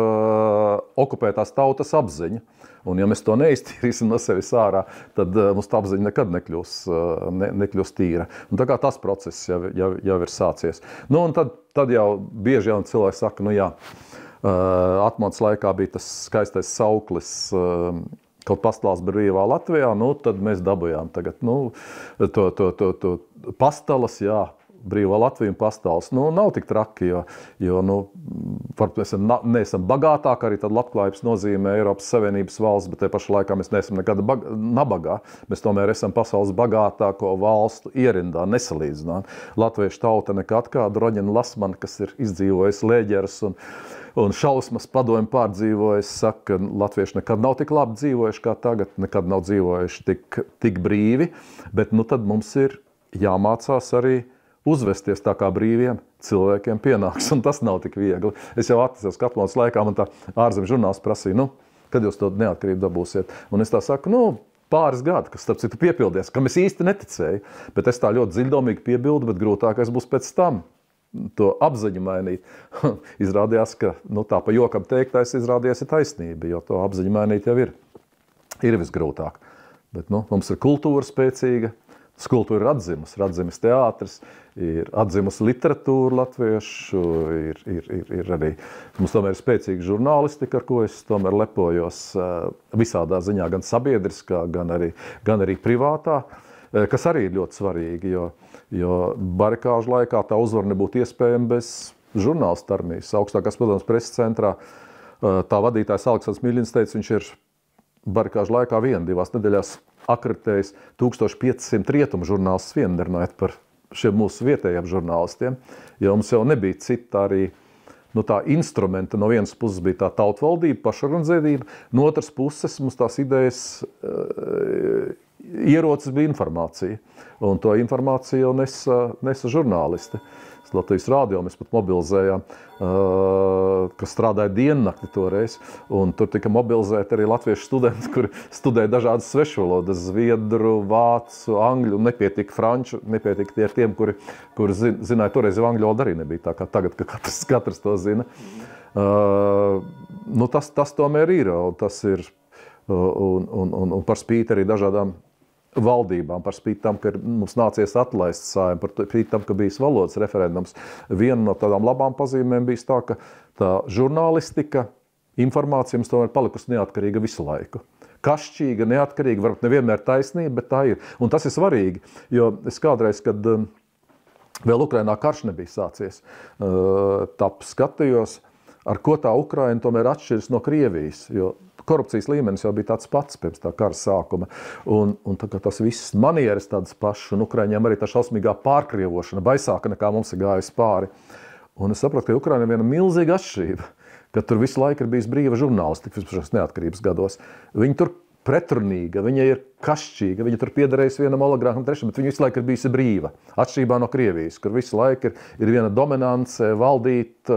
okupētās tautas apziņu. Un ja mēs to neiztīrīsim no sevis ārā, tad mums tā apziņa nekad nekļūs tīra. Un tā kā tas process jau ir sācies. Un tad jau bieži jau cilvēki saka, jā, atmodas laikā bija tas skaistais sauklis, kaut pastāvs brīvā Latvijā, tad mēs dabujām tagad, to pastalas, jā, brīvā Latvija un pastāvs. Nav tik traki, jo varbūt mēs neesam bagātāki, arī tad labklājības nozīmē Eiropas Savienības valsts, bet te pašā laikā mēs neesam nekāda nabagā. Mēs tomēr esam pasaules bagātāko valstu ierindā, nesalīdzinām. Latviešu tauta nekad kā Droņina Lasmana, kas ir izdzīvojis Lēģeras un šausmas padomju pārdzīvojis, saka, ka latvieši nekad nav tik labi dzīvojuši kā tagad, nekad nav dzīvojuši tik brīvi, bet tad mums ir jāmācās arī uzvesties tā kā brīviem cilvēkiem pienāks, un tas nav tik viegli. Es jau atceros, ka atmodas laikā man tā ārzemju žurnālists prasīja, kad jūs to neatkarību dabūsiet. Un es tā saku, pāris gadi, kas starp citu piepildies, kam es īsti neticēju, bet es tā ļoti dziļdomīgi piebildu, bet grūtākais būs pēc tam to apziņu mainīt. Izrādījās, ka tā pa jokam teiktais izrādījās ir taisnība, jo to apziņu mainīt jau ir visgrūtāk. Bet mums ir kultūra spēcīga, kultūra ir atzimus teātris, ir atzimusi literatūra latviešu, ir arī mums tomēr ir spēcīga žurnālistika, ar ko es tomēr lepojos visādā ziņā, gan sabiedriskā, gan arī privātā, kas arī ir ļoti svarīgi, jo barikāžu laikā tā uzvara nebūtu iespējama bez žurnālistu armijas. Augstākās padomes preses centrā tā vadītājs Aleksandrs Miļņins teica, viņš ir barikāžu laikā 1-2 nedēļās akreditējis 1500 rietumu žurnālistus, nerunājot par šiem mūsu vietējiem žurnālistiem, jo mums jau nebija cita arī tā instrumenta. No vienas puses bija tā tautvaldība, pašorganizētība, no otras puses mums tās idejas ierocis bija informācija, un to informāciju jau nesa žurnālisti. Latvijas rādio mēs pat mobilizējām, kas strādāja diennakti toreiz, un tur tika mobilizēti arī latviešu studenti, kuri studēja dažādas svešvalodas, zviedru, vācu, angļu, nepietika franču, nepietika tiem, kuri zināja, toreiz jau angļu valoda arī nebija tā kā tagad, ka katrs to zina. Tas tomēr ir, un tas ir, un par spīti arī dažādām valdībām, par spīti tam, ka mums nācies atlaist Saeimu, par spīti tam, ka bijis valodas referendums. Viena no tādām labām pazīmēm bijis tā, ka tā žurnālistika, informācija mums tomēr palikusi neatkarīga visu laiku. Kašķīga, neatkarīga, varbūt nevienmēr taisnība, bet tā ir. Un tas ir svarīgi, jo es kādreiz, kad vēl Ukrainā karš nebija sācies, skatījos, ar ko tā Ukraina tomēr atšķiras no Krievijas, jo korupcijas līmenis jau bija tāds pats pirms tā kara sākuma. Un tā kā tas viss manieres tādas pašas, un Ukraiņiem arī tā šausmīgā pārkrievošana, baisāka nekā mums ir gājusi pāri. Un es sapratu, ka Ukraina ir viena milzīga atšķirība, ka tur visu laiku ir bijis brīva žurnālistika, vispār neatkarības gados. Viņi tur pretrunīga, viņa ir kašķīga, viņa tur piederējusi vienam oligarham trešam, bet viņa visu laiku ir bijusi brīva. Atšķirībā no Krievijas, kur visu laiku ir viena dominance, valdīt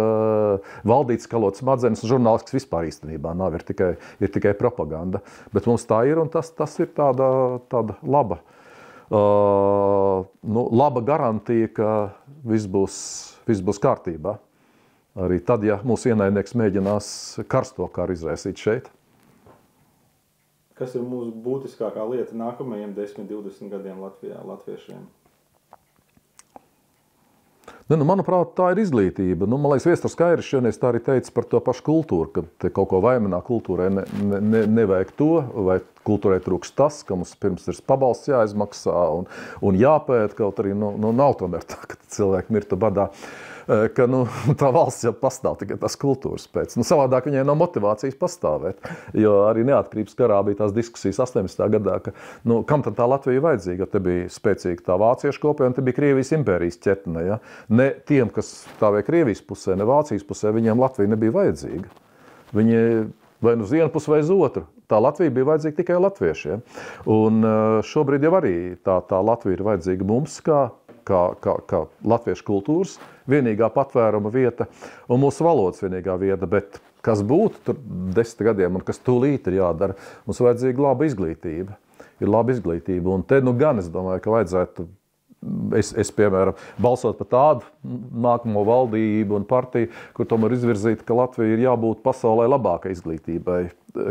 skalot smadzenes, un žurnālistikas vispār īstenībā nav, ir tikai propaganda. Bet mums tā ir, un tas ir tāda laba. Laba garantija, ka viss būs kārtībā. Arī tad, ja mūsu ienaidnieks mēģinās karsto karu izraisīt šeit. Kas ir mūsu būtiskākā lieta nākamajiem 10-20 gadiem Latvijā, latviešiem? Manuprāt, tā ir izglītība. Man liekas, Viesturs Kairis šodien tā arī teica par to pašu kultūru, ka te kaut ko vaimanā kultūrai nevajag to, vai kultūrai trūks tas, ka mums pirms ir pabalsts jāizmaksā un jāpēt, kaut arī nav tomēr tā, ka cilvēki mirtu badā. Ka tā valsts jau pastāv tikai tās kultūras pēc. Savādāk viņai nav motivācijas pastāvēt, jo arī neatkarības karā bija tās diskusijas 18. gadā, ka kam tad tā Latvija vajadzīga, jo te bija spēcīga tā vāciešu kopija un te bija Krievijas impērijas ķetne. Ja? Ne tiem, kas stāvēja Krievijas pusē, ne Vācijas pusē, viņiem Latvija nebija vajadzīga. Viņi vai uz vienu pusi vai uz otru. Tā Latvija bija vajadzīga tikai latviešiem. Un šobrīd jau arī tā Latvija ir vajadzīga mums, kā latviešu kultūras vienīgā patvēruma vieta un mūsu valodas vienīgā vieta, bet kas būtu tur 10 gadiem un kas tūlīt ir jādara, mums vajadzīga laba izglītība. Ir laba izglītība, un te gan es domāju, ka vajadzētu, es piemēram, balsot par tādu nākamo valdību un partiju, kur tomēr izvirzītu, ka Latvija ir jābūt pasaulē labākai izglītībai,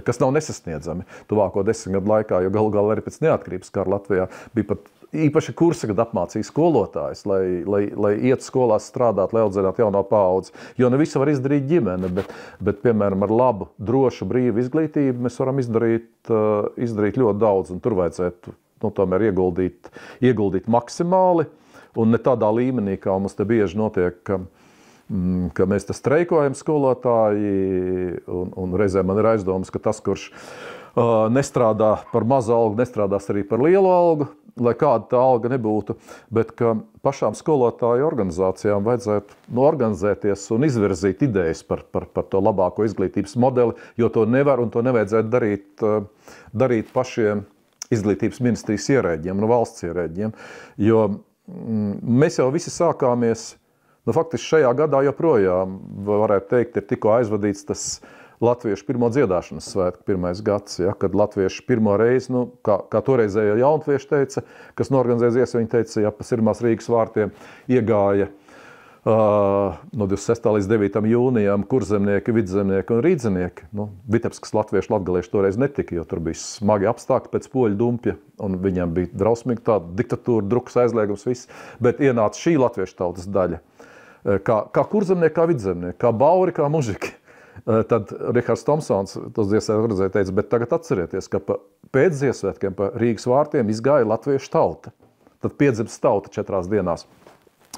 kas nav nesasniedzami tuvāko 10 gadu laikā, jo galu galā arī pēc neatkarības kara Latvijā bija pat īpaši kursi, kad apmācīja skolotājus, lai iet skolās strādāt, lai audzinātu jauno paudzi. Jo ne visu var izdarīt ģimene, bet piemēram, ar labu, drošu, brīvu izglītību mēs varam izdarīt ļoti daudz, un tur vajadzētu tomēr ieguldīt maksimāli, un ne tādā līmenī, kā mums te bieži notiek, ka mēs te streikojam skolotāji, un reizēm man ir aizdomas, ka tas, kurš nestrādā par mazu algu, nestrādās arī par lielu algu, lai kāda tā alga nebūtu, bet ka pašām skolotāju organizācijām vajadzētu organizēties un izvirzīt idejas par to labāko izglītības modeli, jo to nevar un to nevajadzētu darīt pašiem izglītības ministrijas ierēģiem un valsts ierēģiem, jo mēs jau visi sākāmies, faktiski šajā gadā joprojām, varētu teikt, ir tikko aizvadīts tas latviešu pirmo dziedāšanas svētku pirmais gads, ja, kad latvieši pirmo reizi, kā toreizējo jaunatvieši teica, kas norganizēja dziesmu, viņi teica, ja pa Sirmās Rīgas vārtiem iegāja no 26. līdz 9. jūnijam kurzemnieki, vidzemnieki un rīdzenieki. Vitebskas latvieši latgalieši toreiz netika, jo tur bija smagi apstākļi pēc poļu dumpja, un viņam bija drausmīgi tāda diktatūra, drukas aizliegums, viss, bet ienāca šī latviešu tautas daļa. Kā kurzemnieki, kā vidzemnieki, kā bauri, kā mužiki. Tad Rihards Tomsons tos dziesmēs redzēja, teica, bet tagad atcerieties, ka pēc Ziemassvētkiem pa Rīgas vārtiem izgāja latviešu tauta. Tad piedzimst tauta 4 dienās.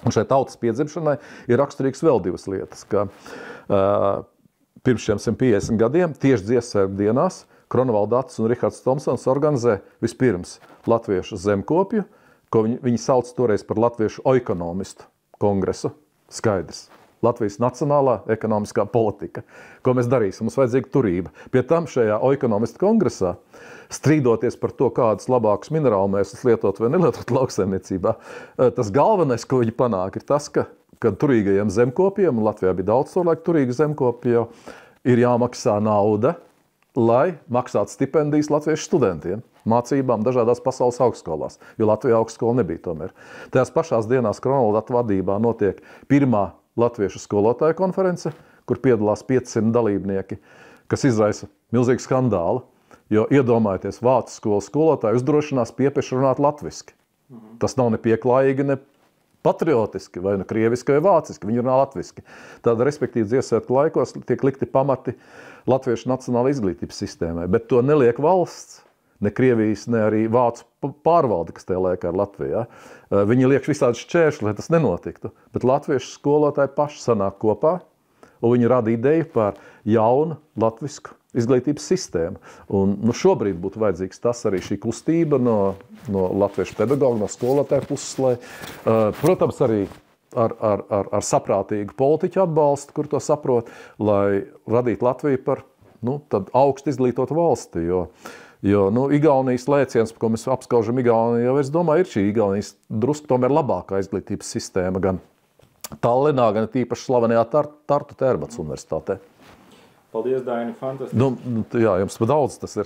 Un šai tautas piedzimšanai ir raksturīgs vēl 2 lietas, ka pirms šiem 150 gadiem tieši Ziemassvētku dienās Kronovalda Acis un Rihards Tomsons organizē vispirms latviešu zemkopju, ko viņi sauc toreiz par latviešu oikonomistu kongresu. Skaidrs. Latvijas nacionālā ekonomiskā politika. Ko mēs darīsim? Mums vajadzīga turība. Pie tam šajā oikonomistu kongresā, strīdoties par to, kādas labākas minerālu mēslas lietot vai nelietot lauksaimniecībā, tas galvenais, ko viņi panāk, ir tas, ka turīgajiem zemkopiem, un Latvijā bija daudz cilvēku turīgi zemkopi, jau ir jāmaksā nauda, lai maksātu stipendijas latviešu studentiem mācībām dažādās pasaules augstskolās, jo Latvijā augstskola nebija tomēr. Tajās pašās dienās Kronovalda vadībā notiek pirmā latviešu skolotāju konference, kur piedalās 500 dalībnieki, kas izraisa milzīgu skandālu, jo iedomājieties, vācu skolas skolotāji uzdrošinās piepieši runāt latviski. Tas nav ne pieklājīgi, ne patriotiski, vai ne krieviski, vai vāciski, viņi runā latviski. Tāda, respektīvi, Ziemassvētku laikos tiek likti pamati latviešu nacionālajai izglītības sistēmai, bet to neliek valsts, ne Krievijas, ne arī vācu pārvalde, kas tajā laikā ir Latvijā. Viņi liek visādi šķēršļi, lai tas nenotiktu, bet latviešu skolotāji paši sanāk kopā, un viņi rada ideju par jaunu latvisku izglītības sistēmu. Un šobrīd būtu vajadzīgs tas arī šī kustība no latviešu pedagogu, no skolotāju puses, lai, protams, arī ar saprātīgu politiķu atbalstu, kur to saprot, lai radītu Latviju par tādu augstu izglītotu valsti, Jo, Igaunijas lēciens, ko mēs apskaužam Igauniju, jau es domāju, ir šī Igaunijas drusku tomēr labākā izglītības sistēma gan Tallinā, gan tīpaši slavenajā Tartu Tērbats universitātē. Paldies, Daini, fantastiski. Jā, jums daudz tas ir.